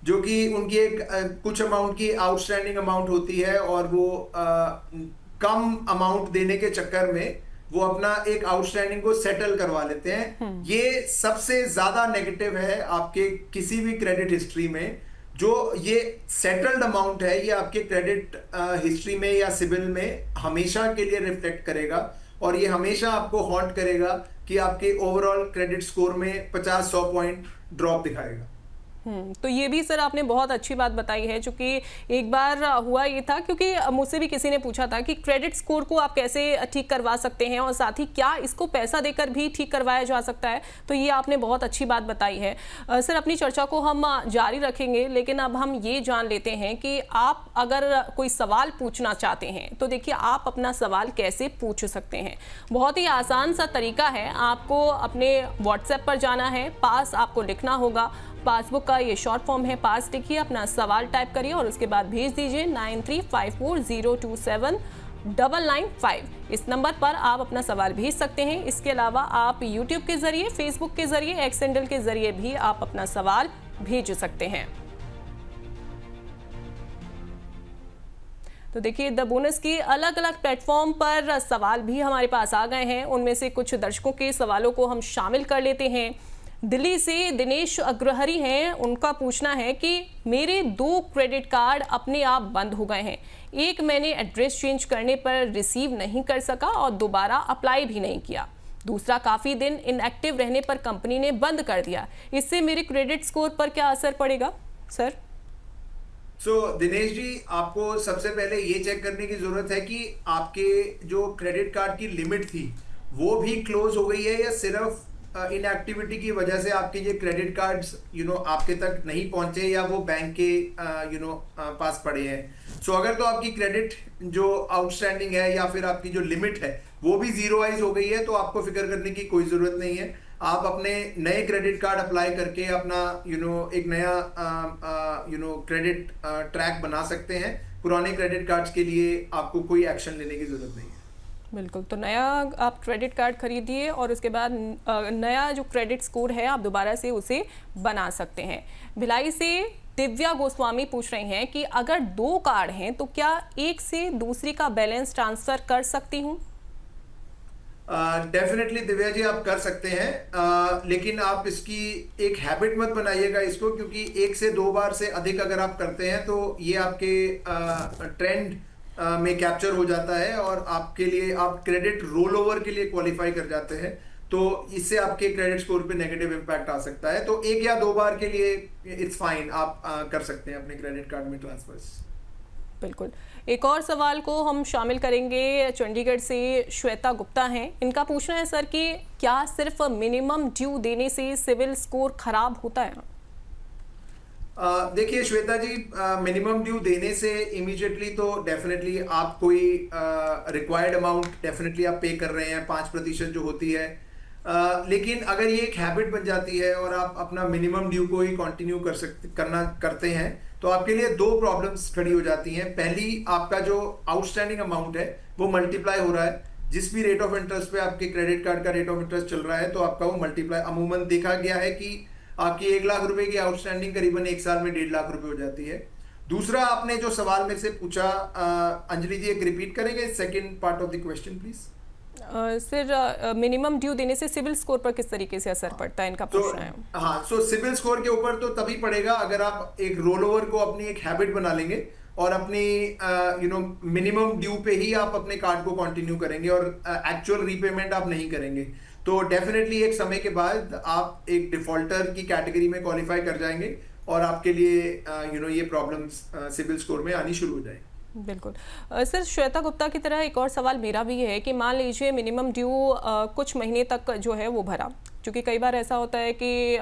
जो कि उनकी एक कुछ अमाउंट की आउटस्टैंडिंग अमाउंट होती है और वो कम अमाउंट देने के चक्कर में वो अपना एक आउटस्टैंडिंग को सेटल करवा लेते हैं। ये सबसे ज्यादा नेगेटिव है आपके किसी भी क्रेडिट हिस्ट्री में। जो ये सेटल्ड अमाउंट है ये आपके क्रेडिट हिस्ट्री में या सिबिल में हमेशा के लिए रिफ्लेक्ट करेगा, और ये हमेशा आपको हॉन्ट करेगा कि आपके ओवरऑल क्रेडिट स्कोर में 50-100 पॉइंट ड्रॉप दिखाएगा। तो ये भी सर आपने बहुत अच्छी बात बताई है, क्योंकि एक बार हुआ ये था, क्योंकि मुझसे भी किसी ने पूछा था कि क्रेडिट स्कोर को आप कैसे ठीक करवा सकते हैं और साथ ही क्या इसको पैसा देकर भी ठीक करवाया जा सकता है। तो ये आपने बहुत अच्छी बात बताई है। सर अपनी चर्चा को हम जारी रखेंगे, लेकिन अब हम ये जान लेते हैं कि आप अगर कोई सवाल पूछना चाहते हैं तो देखिए आप अपना सवाल कैसे पूछ सकते हैं। बहुत ही आसान सा तरीका है, आपको अपने व्हाट्सएप पर जाना है, पास आपको लिखना होगा, पासबुक का ये शॉर्ट फॉर्म है, पास लिखिए, अपना सवाल टाइप करिए और उसके बाद भेज दीजिए 9354027995। इस नंबर पर आप अपना सवाल भेज सकते हैं। इसके अलावा आप यूट्यूब के जरिए, फेसबुक के जरिए, एक्स हैंडल के जरिए भी आप अपना सवाल भेज सकते हैं। तो देखिए द बोनस की अलग अलग प्लेटफॉर्म पर सवाल भी हमारे पास आ गए हैं। उनमें से कुछ दर्शकों के सवालों को हम शामिल कर लेते हैं। दिल्ली से दिनेश अग्रहरी हैं, उनका पूछना है कि मेरे 2 क्रेडिट कार्ड अपने आप बंद हो गए हैं। एक मैंने एड्रेस चेंज करने पर रिसीव नहीं कर सका और दोबारा अप्लाई भी नहीं किया। दूसरा काफ़ी दिन इनएक्टिव रहने पर कंपनी ने बंद कर दिया। इससे मेरे क्रेडिट स्कोर पर क्या असर पड़ेगा सर? दिनेश जी, आपको सबसे पहले ये चेक करने की जरूरत है कि आपके जो क्रेडिट कार्ड की लिमिट थी वो भी क्लोज हो गई है या सिर्फ इनएक्टिविटी की वजह से आपके ये क्रेडिट कार्ड्स आपके तक नहीं पहुंचे या वो बैंक के पास पड़े हैं। अगर तो आपकी क्रेडिट जो आउटस्टैंडिंग है या फिर आपकी जो लिमिट है वो भी जीरोवाइज हो गई है तो आपको फिक्र करने की कोई जरूरत नहीं है। आप अपने नए क्रेडिट कार्ड अप्लाई करके अपना एक नया क्रेडिट ट्रैक बना सकते हैं। पुराने क्रेडिट कार्ड्स के लिए आपको कोई एक्शन लेने की जरूरत नहीं है। बिल्कुल, तो नया आप क्रेडिट कार्ड खरीदिए और उसके बाद नया जो क्रेडिट स्कोर है आप दोबारा से उसे बना सकते हैं। भिलाई से दिव्या गोस्वामी पूछ रही हैं कि अगर 2 कार्ड हैं तो क्या एक से दूसरी का बैलेंस ट्रांसफर कर सकती हूँ? डेफिनेटली दिव्या जी आप कर सकते हैं, लेकिन आप इसकी एक हैबिट मत बनाइएगा इसको, क्योंकि 1 से 2 बार से अधिक अगर आप करते हैं तो ये आपके ट्रेंड में कैप्चर हो जाता है और आपके लिए आप क्रेडिट रोल ओवर के लिए क्वालिफाई कर जाते हैं, तो इससे आपके क्रेडिट स्कोर पे नेगेटिव इम्पैक्ट आ सकता है। तो 1 या 2 बार के लिए इट्स फाइन, आप कर सकते हैं अपने क्रेडिट कार्ड में ट्रांसफर्स। बिल्कुल, एक और सवाल को हम शामिल करेंगे। चंडीगढ़ से श्वेता गुप्ता हैं, इनका पूछना है सर कि क्या सिर्फ मिनिमम ड्यू देने से सिविल स्कोर खराब होता है? देखिए श्वेता जी, मिनिमम ड्यू देने से इमीडिएटली तो डेफिनेटली आप कोई रिक्वायर्ड अमाउंट डेफिनेटली आप पे कर रहे हैं, 5% जो होती है, लेकिन अगर ये एक हैबिट बन जाती है और आप अपना मिनिमम ड्यू को ही कंटिन्यू करते हैं तो आपके लिए 2 प्रॉब्लम्स खड़ी हो जाती हैं। पहली, आपका जो आउटस्टैंडिंग अमाउंट है वो मल्टीप्लाई हो रहा है। जिस भी रेट ऑफ इंटरेस्ट पे आपके क्रेडिट कार्ड का रेट ऑफ इंटरेस्ट चल रहा है तो आपका वो मल्टीप्लाई, अमूमन देखा गया है कि आपकी 1 लाख रुपए की आउटस्टैंडिंग करीबन 1 साल में 1.5 लाख रुपए हो जाती है। दूसरा, आपने जो सवाल मेरे से पूछा, अंजलि जी एक रिपीट करेंगे second part of the question please? Sir minimum due देने से सिविल स्कोर पर किस तरीके से असर पड़ता है, इनका पूछना है। हाँ, सिविल स्कोर के ऊपर तो तभी पड़ेगा अगर आप एक रोल ओवर को अपनी एक हैबिट बना लेंगे और अपनी मिनिमम ड्यू पे ही आप अपने कार्ड को कंटिन्यू करेंगे और एक्चुअल रीपेमेंट आप नहीं करेंगे, तो डेफिनेटली एक समय के बाद आप एक डिफॉल्टर की कैटेगरी में क्वालिफाई कर जाएंगे और आपके लिए ये प्रॉब्लम्स सिविल स्कोर में आनी शुरू हो जाएंगी। बिल्कुल सर, श्वेता गुप्ता की तरह एक और सवाल मेरा भी है कि मान लीजिए मिनिमम ड्यू कुछ महीने तक जो है वो भरा, क्योंकि कई बार ऐसा होता है कि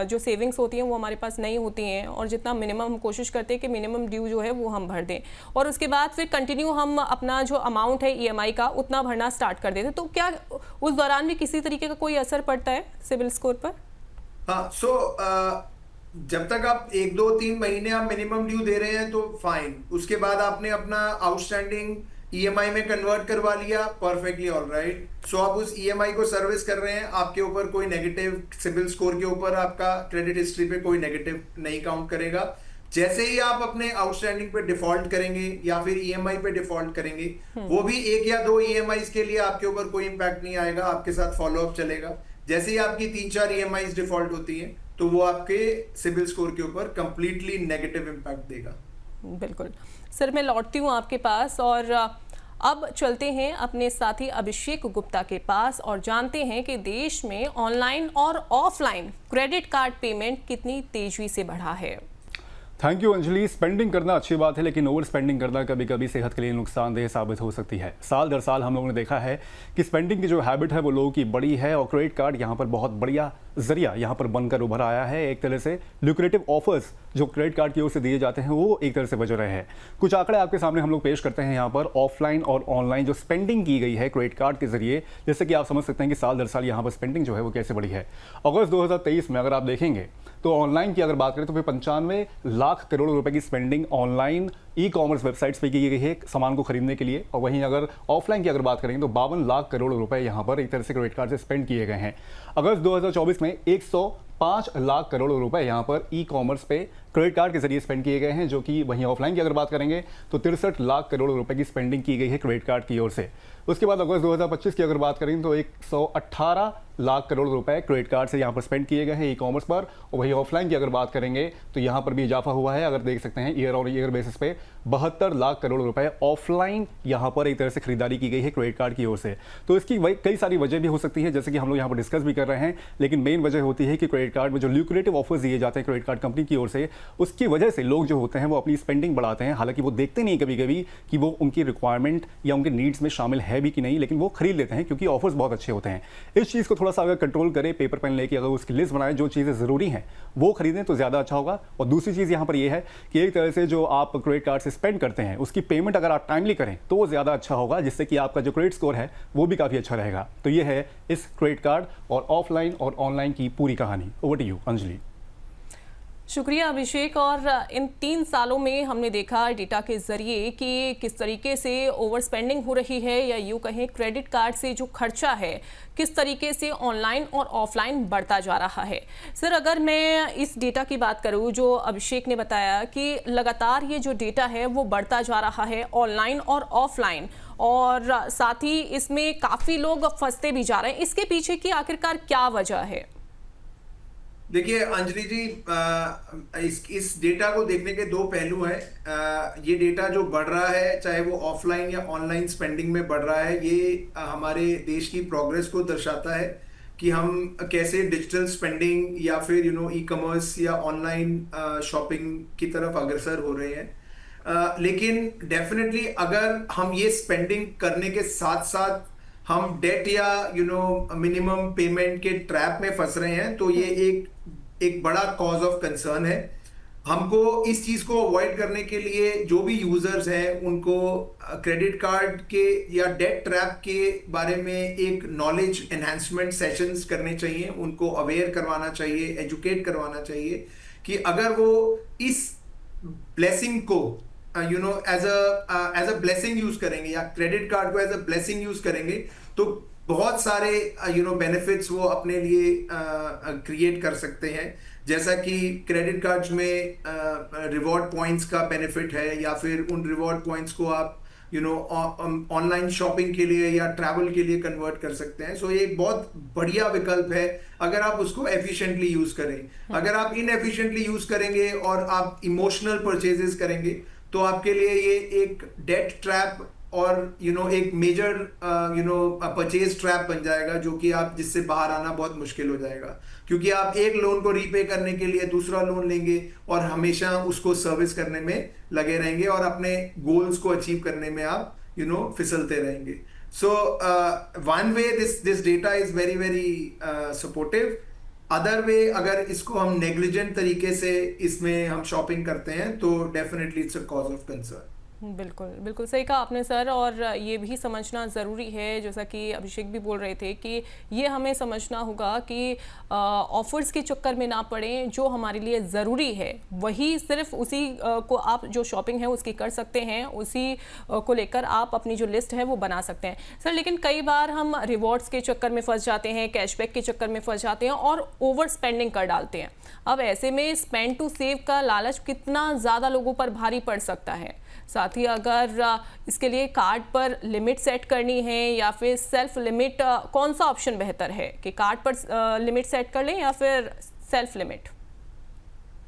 जो सेविंग्स होती हैं वो हमारे पास नहीं होती हैं और जितना मिनिमम हम कोशिश करते हैं कि मिनिमम ड्यू जो है वो हम भर दें और उसके बाद फिर कंटिन्यू हम अपना जो अमाउंट है EMI का उतना भरना स्टार्ट कर देते हैं, तो क्या उस दौरान भी किसी तरीके का कोई असर पड़ता है सिविल स्कोर पर? हाँ, जब तक आप 1, 2, 3 महीने आप मिनिमम ड्यू दे रहे हैं तो फाइन, उसके बाद आपने अपना आउटस्टैंडिंग EMI में कन्वर्ट करवा लिया, परफेक्टली ऑल राइट। सो आप उस EMI को सर्विस कर रहे हैं, आपके ऊपर कोई नेगेटिव सिविल स्कोर के ऊपर आपका क्रेडिट हिस्ट्री पे कोई नेगेटिव नहीं काउंट करेगा। जैसे ही आप अपने आउटस्टैंडिंग पे डिफॉल्ट करेंगे या फिर ईएमआई पे डिफॉल्ट करेंगे, वो भी 1 या 2 ईएमआई के लिए आपके ऊपर कोई इंपैक्ट नहीं आएगा, आपके साथ फॉलो अप चलेगा। जैसे ही आपकी 3-4 ईएमआई डिफॉल्ट होती हैं तो वो आपके सिबिल स्कोर के ऊपर कंप्लीटली नेगेटिव इंपैक्ट देगा। बिल्कुल सर, मैं लौटती हूँ आपके पास और अब चलते हैं अपने साथी अभिषेक गुप्ता के पास और जानते हैं कि देश में ऑनलाइन और ऑफलाइन क्रेडिट कार्ड पेमेंट कितनी तेजी से बढ़ा है। Thank you Anjali. स्पेंडिंग करना अच्छी बात है, लेकिन ओवर स्पेंडिंग करना कभी कभी सेहत के लिए नुकसानदेह साबित हो सकती है। साल दर साल हम लोगों ने देखा है कि स्पेंडिंग की जो हैबिट है वो लोगों की बड़ी है और क्रेडिट कार्ड यहाँ पर बहुत बढ़िया जरिया यहाँ पर बनकर उभर आया है। एक तरह से ल्यूक्रेटिव ऑफर्स जो क्रेडिट कार्ड की ओर से दिए जाते हैं वो एक तरह से बज रहे हैं। कुछ आंकड़े आपके सामने हम लोग पेश करते हैं यहाँ पर ऑफलाइन और ऑनलाइन जो स्पेंडिंग की गई है क्रेडिट कार्ड के जरिए, जैसे कि आप समझ सकते हैं कि साल दर साल यहाँ पर स्पेंडिंग जो है वो कैसे बढ़ी है। अगस्त 2023 में अगर आप देखेंगे तो ऑनलाइन की अगर बात करें तो फिर 95 लाख करोड़ रुपए की spending online e commerce websites पे की गई है सामान को खरीदने के लिए। और वहीं अगर ऑफलाइन की अगर बात करेंगे तो 52 लाख करोड़ रुपए यहाँ पर एक तरह से क्रेडिट कार्ड से स्पेंड किए गए हैं। अगस्त 2024 में 105 लाख करोड़ रुपए यहाँ पर ई कॉमर्स पे क्रेडिट कार्ड के जरिए स्पेंड किए गए हैं, जो कि वहीं ऑफलाइन की अगर बात करेंगे तो 63 लाख करोड़ रुपए की स्पेंडिंग की गई है क्रेडिट कार्ड की ओर से। उसके बाद अगस्त 2025 की अगर बात करें तो 118 लाख करोड़ रुपए क्रेडिट कार्ड से यहाँ पर स्पेंड किए गए हैं ई कॉमर्स पर। और वहीं ऑफलाइन की अगर बात करेंगे तो यहाँ पर भी इजाफा हुआ है। अगर देख सकते हैं ईयर और ईयर बेसिस पे 72 लाख करोड़ रुपए ऑफलाइन यहाँ पर एक तरह से खरीदारी की गई है क्रेडिट कार्ड की ओर से। तो इसकी कई सारी वजह भी हो सकती है, जैसे कि हम लोग यहाँ पर डिस्कस भी कर रहे हैं, लेकिन मेन वजह होती है कि क्रेडिट कार्ड में जो ल्यूक्रेटिव ऑफर्स दिए जाते हैं क्रेडिट कार्ड कंपनी की ओर से, उसकी वजह से लोग जो होते हैं वो अपनी स्पेंडिंग बढ़ाते हैं। हालांकि वो देखते नहीं कभी कभी कि वो उनकी रिक्वायरमेंट या उनके नीड्स में शामिल है भी कि नहीं, लेकिन वो खरीद लेते हैं क्योंकि ऑफर्स बहुत अच्छे होते हैं। इस चीज़ को थोड़ा सा अगर कंट्रोल करें, पेपर पेन लेके अगर उसकी लिस्ट बनाएं, जो चीज़ें ज़रूरी हैं वो खरीदें तो ज़्यादा अच्छा होगा। और दूसरी चीज़ यहाँ पर ये है कि एक तरह से जो आप क्रेडिट कार्ड से स्पेंड करते हैं उसकी पेमेंट अगर आप टाइमली करें तो वो ज़्यादा अच्छा होगा, जिससे कि आपका जो क्रेडिट स्कोर है वो भी काफ़ी अच्छा रहेगा। तो ये है इस क्रेडिट कार्ड और ऑफलाइन और ऑनलाइन की पूरी कहानी। Over to you Anjali. शुक्रिया अभिषेक। और इन 3 सालों में हमने देखा डेटा के जरिए कि किस तरीके से ओवर स्पेंडिंग हो रही है, या यूँ कहें क्रेडिट कार्ड से जो खर्चा है किस तरीके से ऑनलाइन और ऑफलाइन बढ़ता जा रहा है। सर, अगर मैं इस डेटा की बात करूं जो अभिषेक ने बताया कि लगातार ये जो डेटा है वो बढ़ता जा रहा है ऑनलाइन और ऑफलाइन, और साथ ही इसमें काफ़ी लोग फंसते भी जा रहे हैं, इसके पीछे की आखिरकार क्या वजह है? देखिए अंजलि जी, इस डेटा को देखने के 2 पहलू हैं। ये डेटा जो बढ़ रहा है, चाहे वो ऑफलाइन या ऑनलाइन स्पेंडिंग में बढ़ रहा है, ये हमारे देश की प्रोग्रेस को दर्शाता है कि हम कैसे डिजिटल स्पेंडिंग या फिर ई कॉमर्स या ऑनलाइन शॉपिंग की तरफ अग्रसर हो रहे हैं। लेकिन डेफिनेटली अगर हम ये स्पेंडिंग करने के साथ साथ हम डेट या मिनिमम पेमेंट के ट्रैप में फंस रहे हैं, तो ये एक बड़ा कॉज ऑफ कंसर्न है। हमको इस चीज को अवॉइड करने के लिए जो भी यूजर्स हैं उनको क्रेडिट कार्ड के या डेट ट्रैप के बारे में एक नॉलेज एनहांसमेंट सेशंस करने चाहिए, उनको अवेयर करवाना चाहिए, एजुकेट करवाना चाहिए कि अगर वो इस ब्लेसिंग को एज अ ब्लेसिंग यूज करेंगे या क्रेडिट कार्ड को एज अ ब्लेसिंग यूज करेंगे तो बहुत सारे बेनिफिट्स वो अपने लिए क्रिएट कर सकते हैं। जैसा कि क्रेडिट कार्ड्स में रिवॉर्ड पॉइंट्स का बेनिफिट है, या फिर उन रिवॉर्ड पॉइंट्स को आप ऑनलाइन शॉपिंग के लिए या ट्रैवल के लिए कन्वर्ट कर सकते हैं। सो ये एक बहुत बढ़िया विकल्प है अगर आप उसको एफिशिएंटली यूज करें। अगर आप इनएफिशिएंटली यूज करेंगे और आप इमोशनल परचेजेस करेंगे तो आपके लिए ये एक डेट ट्रैप और एक मेजर परचेज ट्रैप बन जाएगा, जो कि आप जिससे बाहर आना बहुत मुश्किल हो जाएगा, क्योंकि आप एक लोन को रीपे करने के लिए दूसरा लोन लेंगे और हमेशा उसको सर्विस करने में लगे रहेंगे और अपने गोल्स को अचीव करने में आप फिसलते रहेंगे। So one way this data is very very supportive. Other way अगर इसको हम नेग्लिजेंट तरीके से इसमें हम शॉपिंग करते हैं तो definitely it's a cause of concern. बिल्कुल बिल्कुल सही कहा आपने सर। और ये भी समझना ज़रूरी है, जैसा कि अभिषेक भी बोल रहे थे, कि ये हमें समझना होगा कि ऑफर्स के चक्कर में ना पड़ें। जो हमारे लिए ज़रूरी है वही सिर्फ उसी को आप जो शॉपिंग है उसकी कर सकते हैं, उसी को लेकर आप अपनी जो लिस्ट है वो बना सकते हैं सर। लेकिन कई बार हम रिवॉर्ड्स के चक्कर में फंस जाते हैं, कैशबैक के चक्कर में फंस जाते हैं और ओवर स्पेंडिंग कर डालते हैं। अब ऐसे में स्पेंड टू सेव का लालच कितना ज़्यादा लोगों पर भारी पड़ सकता है। साथ ही अगर इसके लिए कार्ड पर लिमिट सेट करनी है या फिर सेल्फ लिमिट, कौन सा ऑप्शन बेहतर है कि कार्ड पर लिमिट सेट कर लें या फिर सेल्फ लिमिट?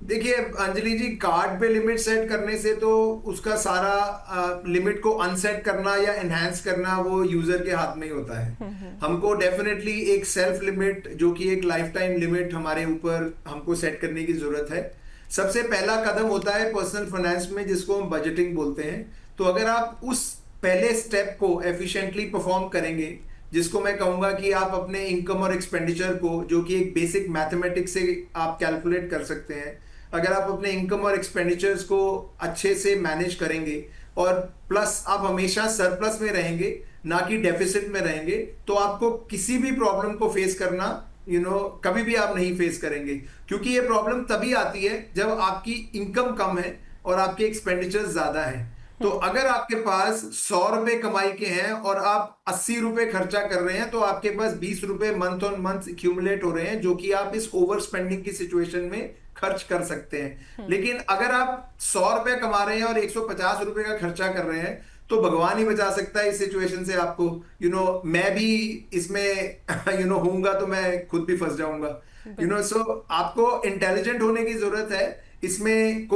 देखिए अंजलि जी, कार्ड पे लिमिट सेट करने से तो उसका सारा लिमिट को अनसेट करना या एनहांस करना वो यूजर के हाथ में ही होता है। हमको डेफिनेटली एक सेल्फ लिमिट, जो कि एक लाइफ टाइम लिमिट हमारे ऊपर हमको सेट करने की जरूरत है। सबसे पहला कदम होता है पर्सनल फाइनेंस में, जिसको हम बजटिंग बोलते हैं। तो अगर आप उस पहले स्टेप को एफिशिएंटली परफॉर्म करेंगे, जिसको मैं कहूंगा कि आप अपने इनकम और एक्सपेंडिचर को, जो कि एक बेसिक मैथमेटिक्स से आप कैलकुलेट कर सकते हैं, अगर आप अपने इनकम और एक्सपेंडिचर्स को अच्छे से मैनेज करेंगे और प्लस आप हमेशा सरप्लस में रहेंगे, ना कि डेफिसिट में रहेंगे, तो आपको किसी भी प्रॉब्लम को फेस करना कभी भी आप नहीं फेस करेंगे। क्योंकि ये प्रॉब्लम तभी आती है जब आपकी इनकम कम है और आपके एक्सपेंडिचर ज्यादा है। तो अगर आपके पास 100 रुपए कमाई के हैं और आप 80 रुपए खर्चा कर रहे हैं, तो आपके पास 20 रुपए मंथ ऑन मंथ एक्यूमुलेट हो रहे हैं, जो कि आप इस ओवर स्पेंडिंग की सिचुएशन में खर्च कर सकते हैं। लेकिन अगर आप 100 रुपए कमा रहे हैं और 150 रुपए का खर्चा कर रहे हैं, तो भगवान ही बचा सकता है इस सिचुएशन से आपको। मैं भी इसमें होऊंगा तो मैं खुद भी फंस जाऊंगा। सो आपको इंटेलिजेंट होने की जरूरत है। इसमें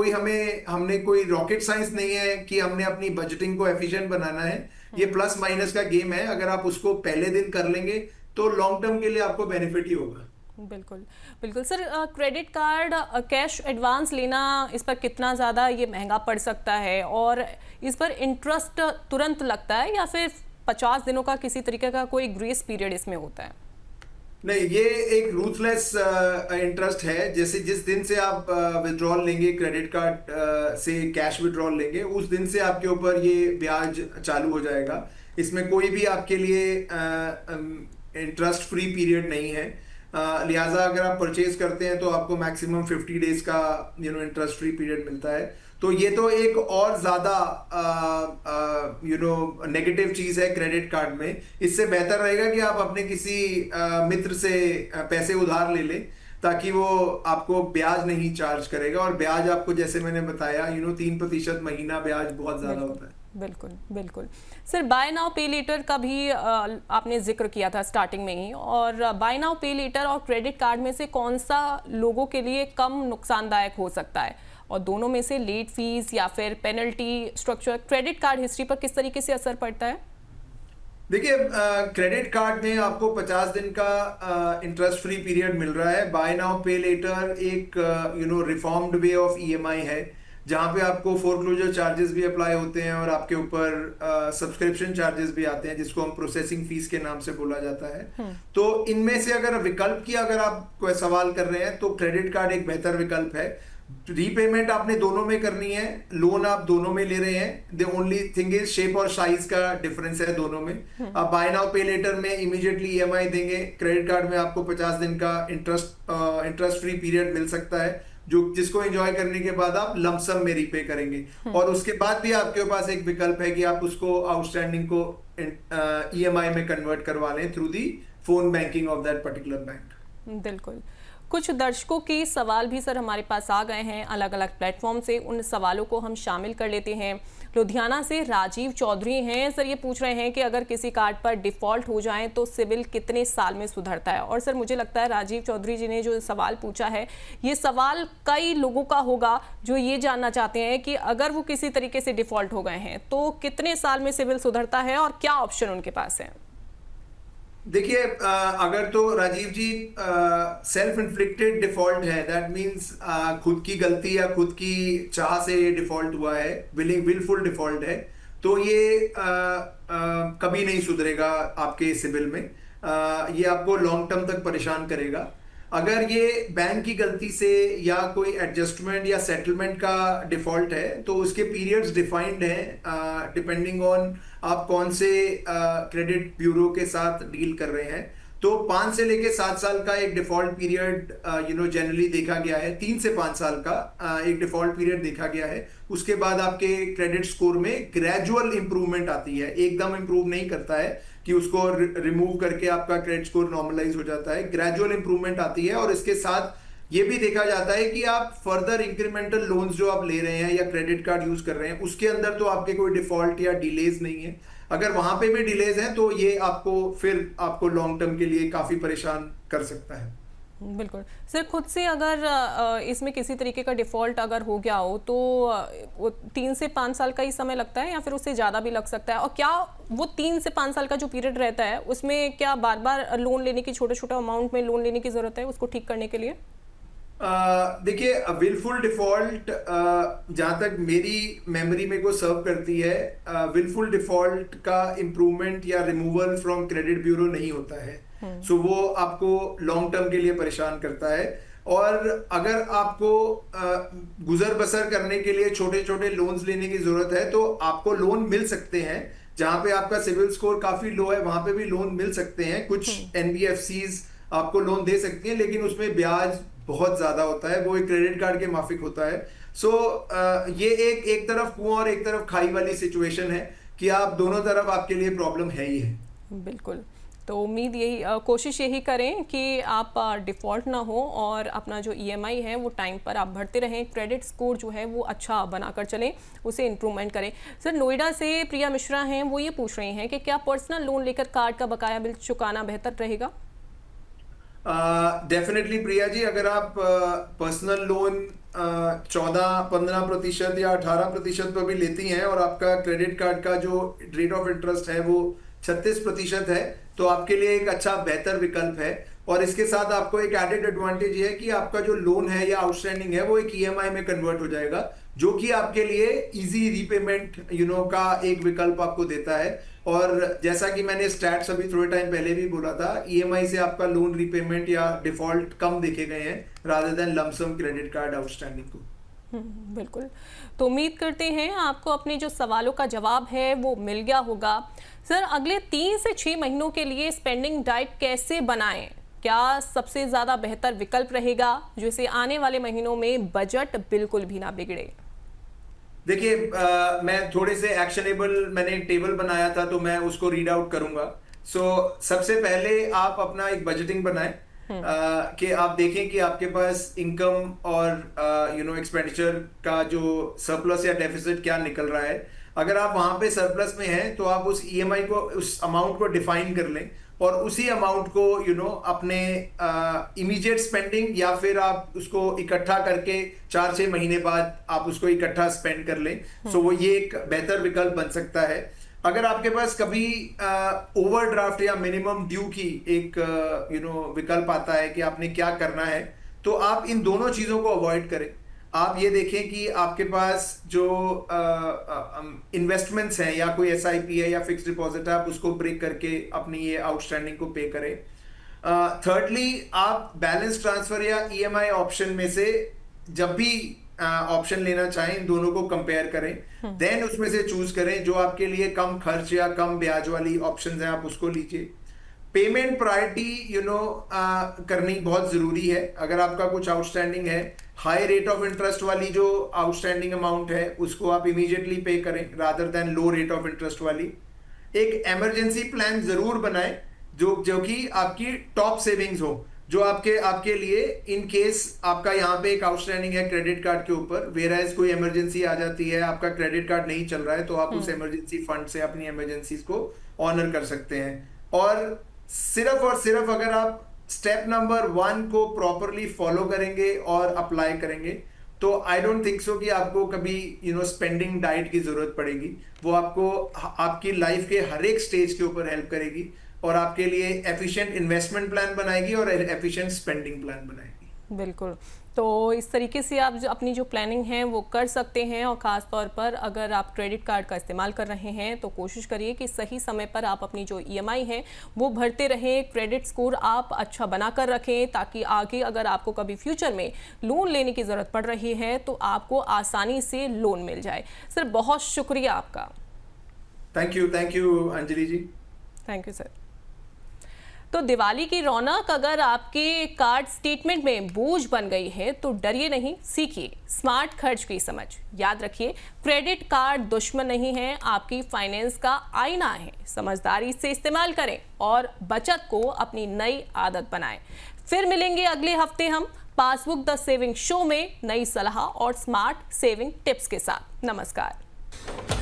हमने कोई रॉकेट साइंस नहीं है कि हमने अपनी बजटिंग को एफिशिएंट बनाना है। ये प्लस माइनस का गेम है। अगर आप उसको पहले दिन कर लेंगे तो लॉन्ग टर्म के लिए आपको बेनिफिट ही होगा। बिल्कुल बिल्कुल sir. Credit card cash advance लेना, इस पर कितना ज़्यादा ये महंगा पड़ सकता है और इस पर इंटरेस्ट तुरंत लगता है या फिर 50 दिनों का किसी तरीके का कोई ग्रेस पीरियड इसमें होता है? नहीं, ये एक रूथलेस इंटरेस्ट है। जैसे जिस दिन से आप विड्रॉल लेंगे, क्रेडिट कार्ड से कैश विड्रॉल लेंगे, उस दिन से आपके ऊपर ये ब्याज चालू हो जाएगा। इसमें कोई भी आपके लिए इंटरेस्ट फ्री पीरियड नहीं है। लिहाजा अगर आप परचेज करते हैं तो आपको मैक्सिमम 50 डेज का इंटरेस्ट फ्री पीरियड मिलता है। तो ये तो एक और ज्यादा नेगेटिव चीज है क्रेडिट कार्ड में। इससे बेहतर रहेगा कि आप अपने किसी मित्र से पैसे उधार ले लें, ताकि वो आपको ब्याज नहीं चार्ज करेगा। और ब्याज आपको, जैसे मैंने बताया, 3% महीना ब्याज बहुत ज्यादा होता है। बिल्कुल बिल्कुल सर। बाय नाउ पे लेटर का भी आपने जिक्र किया था स्टार्टिंग में ही, और बाय नाउ पे लेटर और क्रेडिट कार्ड में से कौन सा लोगों के लिए कम नुकसानदायक हो सकता है, और दोनों में से लेट फीस या फिर penalty structure credit card history पर किस तरीके से असर पड़ता है? देखिए, क्रेडिट कार्ड में आपको 50 दिन का इंटरेस्ट फ्री पीरियड मिल रहा है। बाय नाउ पे लेटर एक रिफॉर्म्ड वे ऑफ ईएमआई है, जहां पे आपको फोरक्लोजर चार्जेस भी अप्लाई होते हैं और आपके ऊपर सब्सक्रिप्शन चार्जेस भी आते हैं, जिसको हम प्रोसेसिंग फीस के नाम से बोला जाता है। तो इनमें से अगर विकल्प की अगर आप कोई सवाल कर रहे हैं, तो क्रेडिट कार्ड एक बेहतर विकल्प है। रीपेमेंट आपने दोनों में करनी है, लोन आप दोनों में ले रहे हैं। The only thing is shape और साइज का डिफरेंस है दोनों में। आप बाय नाउ पे लेटर में इमीडिएटली ईएमआई देंगे, क्रेडिट कार्ड में आपको 50 दिन का इंटरेस्ट फ्री पीरियड मिल सकता है, जिसको एंजॉय करने के बाद आप लमसम में रीपे करेंगे। और उसके बाद भी आपके पास एक विकल्प है कि आप उसको आउटस्टैंडिंग को ईएमआई में कन्वर्ट करवा लें through the phone banking of that particular bank. बिल्कुल। कुछ दर्शकों के सवाल भी सर हमारे पास आ गए हैं अलग अलग प्लेटफॉर्म से, उन सवालों को हम शामिल कर लेते हैं। लुधियाना से राजीव चौधरी हैं सर, ये पूछ रहे हैं कि अगर किसी कार्ड पर डिफ़ॉल्ट हो जाए तो सिविल कितने साल में सुधरता है? और सर मुझे लगता है राजीव चौधरी जी ने जो सवाल पूछा है, ये सवाल कई लोगों का होगा जो ये जानना चाहते हैं कि अगर वो किसी तरीके से डिफ़ॉल्ट हो गए हैं तो कितने साल में सिविल सुधरता है और क्या ऑप्शन उनके पास है? देखिए, अगर तो राजीव जी सेल्फ इन्फ्लिक्टेड डिफॉल्ट है, दैट मींस खुद की गलती या खुद की चाह से डिफॉल्ट हुआ है, विलफुल डिफॉल्ट है, तो ये कभी नहीं सुधरेगा आपके सिविल में। ये आपको लॉन्ग टर्म तक परेशान करेगा। अगर ये बैंक की गलती से या कोई एडजस्टमेंट या सेटलमेंट का डिफॉल्ट है तो उसके पीरियड्स डिफाइंड हैं डिपेंडिंग ऑन आप कौन से क्रेडिट ब्यूरो के साथ डील कर रहे हैं। तो 5 से लेके 7 साल का एक डिफॉल्ट पीरियड जनरली देखा गया है। 3 से 5 साल का एक डिफॉल्ट पीरियड देखा गया है। उसके बाद आपके क्रेडिट स्कोर में ग्रेजुअल इंप्रूवमेंट आती है, एकदम इंप्रूव नहीं करता है कि उसको रिमूव करके आपका क्रेडिट स्कोर नॉर्मलाइज हो जाता है। ग्रेजुअल इंप्रूवमेंट आती है और इसके साथ ये भी देखा जाता है कि आप फर्दर इंक्रीमेंटल लोन्स जो आप ले रहे हैं या क्रेडिट कार्ड यूज कर रहे हैं उसके अंदर तो आपके कोई डिफॉल्ट या डिलेज नहीं है। अगर वहां पे भी डिलेज हैं तो ये आपको लॉन्ग टर्म के लिए काफी परेशान कर सकता है। बिल्कुल सर, खुद से अगर इसमें किसी तरीके का डिफॉल्ट अगर हो गया हो तो वो 3 से 5 साल का ही समय लगता है या फिर उससे ज़्यादा भी लग सकता है? और क्या वो 3 से 5 साल का जो पीरियड रहता है उसमें क्या बार बार लोन लेने की, छोटे छोटे अमाउंट में लोन लेने की ज़रूरत है उसको ठीक करने के लिए? देखिए, विलफुल डिफॉल्ट जहां तक मेरी मेमोरी में को सर्व करती है, विलफुल डिफॉल्ट का इम्प्रूवमेंट या रिमूवल फ्रॉम क्रेडिट ब्यूरो नहीं होता है। सो वो आपको लॉन्ग टर्म के लिए परेशान करता है। और अगर आपको गुजर बसर करने के लिए छोटे छोटे लोन्स लेने की जरूरत है तो आपको लोन मिल सकते हैं। जहां पे आपका सिविल स्कोर काफी लो है वहां पे भी लोन मिल सकते हैं। कुछ NBFCs आपको लोन दे सकती हैं लेकिन उसमें ब्याज बहुत ज्यादा होता है, वो एक क्रेडिट कार्ड के माफिक होता है। सो ये एक तरफ कुआं और एक तरफ खाई वाली सिचुएशन है कि आप दोनों तरफ आपके लिए प्रॉब्लम है ही है। बिल्कुल, तो उम्मीद यही कोशिश यही करें कि आप डिफ़ॉल्ट ना हो और अपना जो EMI है वो टाइम पर आप भरते रहें, क्रेडिट स्कोर जो है वो अच्छा बनाकर चलें, उसे इम्प्रूवमेंट करें। सर, नोएडा से प्रिया मिश्रा हैं, वो ये पूछ रही हैं कि क्या पर्सनल लोन लेकर कार्ड का बकाया बिल चुकाना बेहतर रहेगा? डेफिनेटली प्रिया जी, अगर आप पर्सनल लोन 14-15% या 18% पर भी लेती हैं और आपका क्रेडिट कार्ड का जो रेट ऑफ इंटरेस्ट है वो 36% है तो आपके लिए एक अच्छा बेहतर विकल्प है। और इसके साथ आपको एक एडेड एडवांटेज ये है कि आपका जो लोन है या आउटस्टैंडिंग है वो एक EMI में कन्वर्ट हो जाएगा, जो कि आपके लिए इजी रीपेमेंट का एक विकल्प आपको देता है। और जैसा कि मैंने स्टैट्स अभी थोड़े टाइम पहले भी बोला था, EMI से आपका लोन रीपेमेंट या डिफॉल्ट कम देखे गए हैं rather than lump sum credit card outstanding को। बिल्कुल, तो उम्मीद करते हैं आपको अपने जो सवालों का जवाब है वो मिल गया होगा। सर, अगले 3 से 6 महीनों के लिए स्पेंडिंग डाइट कैसे बनाएं? क्या सबसे ज़्यादा बेहतर विकल्प रहेगा जिससे आने वाले महीनों में बजट बिल्कुल भी ना बिगड़े? देखिए, मैं थोड़े से एक्शनेबल मैंने एक टेबल बनाया था तो मैं उसको रीड आउट करूंगा। सबसे पहले आप अपना एक बजटिंग बनाएं कि आप देखें कि आपके पास इनकम और एक्सपेंडिचर का जो सरप्लस या डेफिसिट क्या निकल रहा है। अगर आप वहां पे सरप्लस में हैं तो आप उस EMI को, उस अमाउंट को डिफाइन कर लें और उसी अमाउंट को अपने इमीडिएट स्पेंडिंग या फिर आप उसको इकट्ठा करके 4-6 महीने बाद आप उसको इकट्ठा स्पेंड कर लें। सो वो ये एक बेहतर विकल्प बन सकता है। अगर आपके पास कभी ओवरड्राफ्ट या मिनिमम ड्यू की एक विकल्प आता है कि आपने क्या करना है, तो आप इन दोनों चीजों को अवॉइड करें। आप ये देखें कि आपके पास जो इन्वेस्टमेंट्स हैं या कोई SIP है या फिक्स डिपॉजिट है, आप उसको ब्रेक करके अपनी ये आउटस्टैंडिंग को पे करें। थर्डली, आप बैलेंस ट्रांसफर या EMI ऑप्शन में से जब भी ऑप्शन लेना चाहें इन दोनों को कंपेयर करें, देन उसमें से चूज करें जो आपके लिए कम खर्च या कम ब्याज वाली ऑप्शन है, आप उसको लीजिए। पेमेंट प्रायोरिटी करनी बहुत जरूरी है। अगर आपका कुछ आउटस्टैंडिंग है, हाई रेट ऑफ इंटरेस्ट वाली जो आउटस्टैंडिंग अमाउंट है उसको आप इमीडिएटली पे करें rather than low rate of interest वाली। एक इमरजेंसी प्लान जरूर बनाएं जो कि आपकी टॉप सेविंग्स हो, जो आपके लिए इन केस आपका यहाँ पे एक आउटस्टैंडिंग है क्रेडिट कार्ड के ऊपर, वेराइज कोई इमरजेंसी आ जाती है, आपका क्रेडिट कार्ड नहीं चल रहा है, तो आप उस इमरजेंसी फंड से अपनी इमरजेंसीज को ऑनर कर सकते हैं। और सिर्फ अगर आप स्टेप नंबर 1 को प्रॉपरली फॉलो करेंगे और अप्लाई करेंगे तो आई डोंट थिंक सो कि आपको कभी स्पेंडिंग डाइट की जरूरत पड़ेगी। वो आपको आपकी लाइफ के हर एक स्टेज के ऊपर हेल्प करेगी और आपके लिए एफिशिएंट इन्वेस्टमेंट प्लान बनाएगी और एफिशिएंट स्पेंडिंग प्लान बनाएगी। बिल्कुल, तो इस तरीके से आप अपनी जो प्लानिंग है वो कर सकते हैं, और ख़ास तौर पर अगर आप क्रेडिट कार्ड का इस्तेमाल कर रहे हैं तो कोशिश करिए कि सही समय पर आप अपनी जो EMI है वो भरते रहें, क्रेडिट स्कोर आप अच्छा बना कर रखें, ताकि आगे अगर आपको कभी फ्यूचर में लोन लेने की ज़रूरत पड़ रही है तो आपको आसानी से लोन मिल जाए। सर बहुत शुक्रिया आपका। Thank you Anjali ji. Thank you sir. तो दिवाली की रौनक अगर आपके कार्ड स्टेटमेंट में बोझ बन गई है तो डरिए नहीं, सीखिए स्मार्ट खर्च की समझ। याद रखिए, क्रेडिट कार्ड दुश्मन नहीं है, आपकी फाइनेंस का आईना है। समझदारी से इस्तेमाल करें और बचत को अपनी नई आदत बनाएं। फिर मिलेंगे अगले हफ्ते हम पासबुक द सेविंग शो में नई सलाह और स्मार्ट सेविंग टिप्स के साथ। नमस्कार।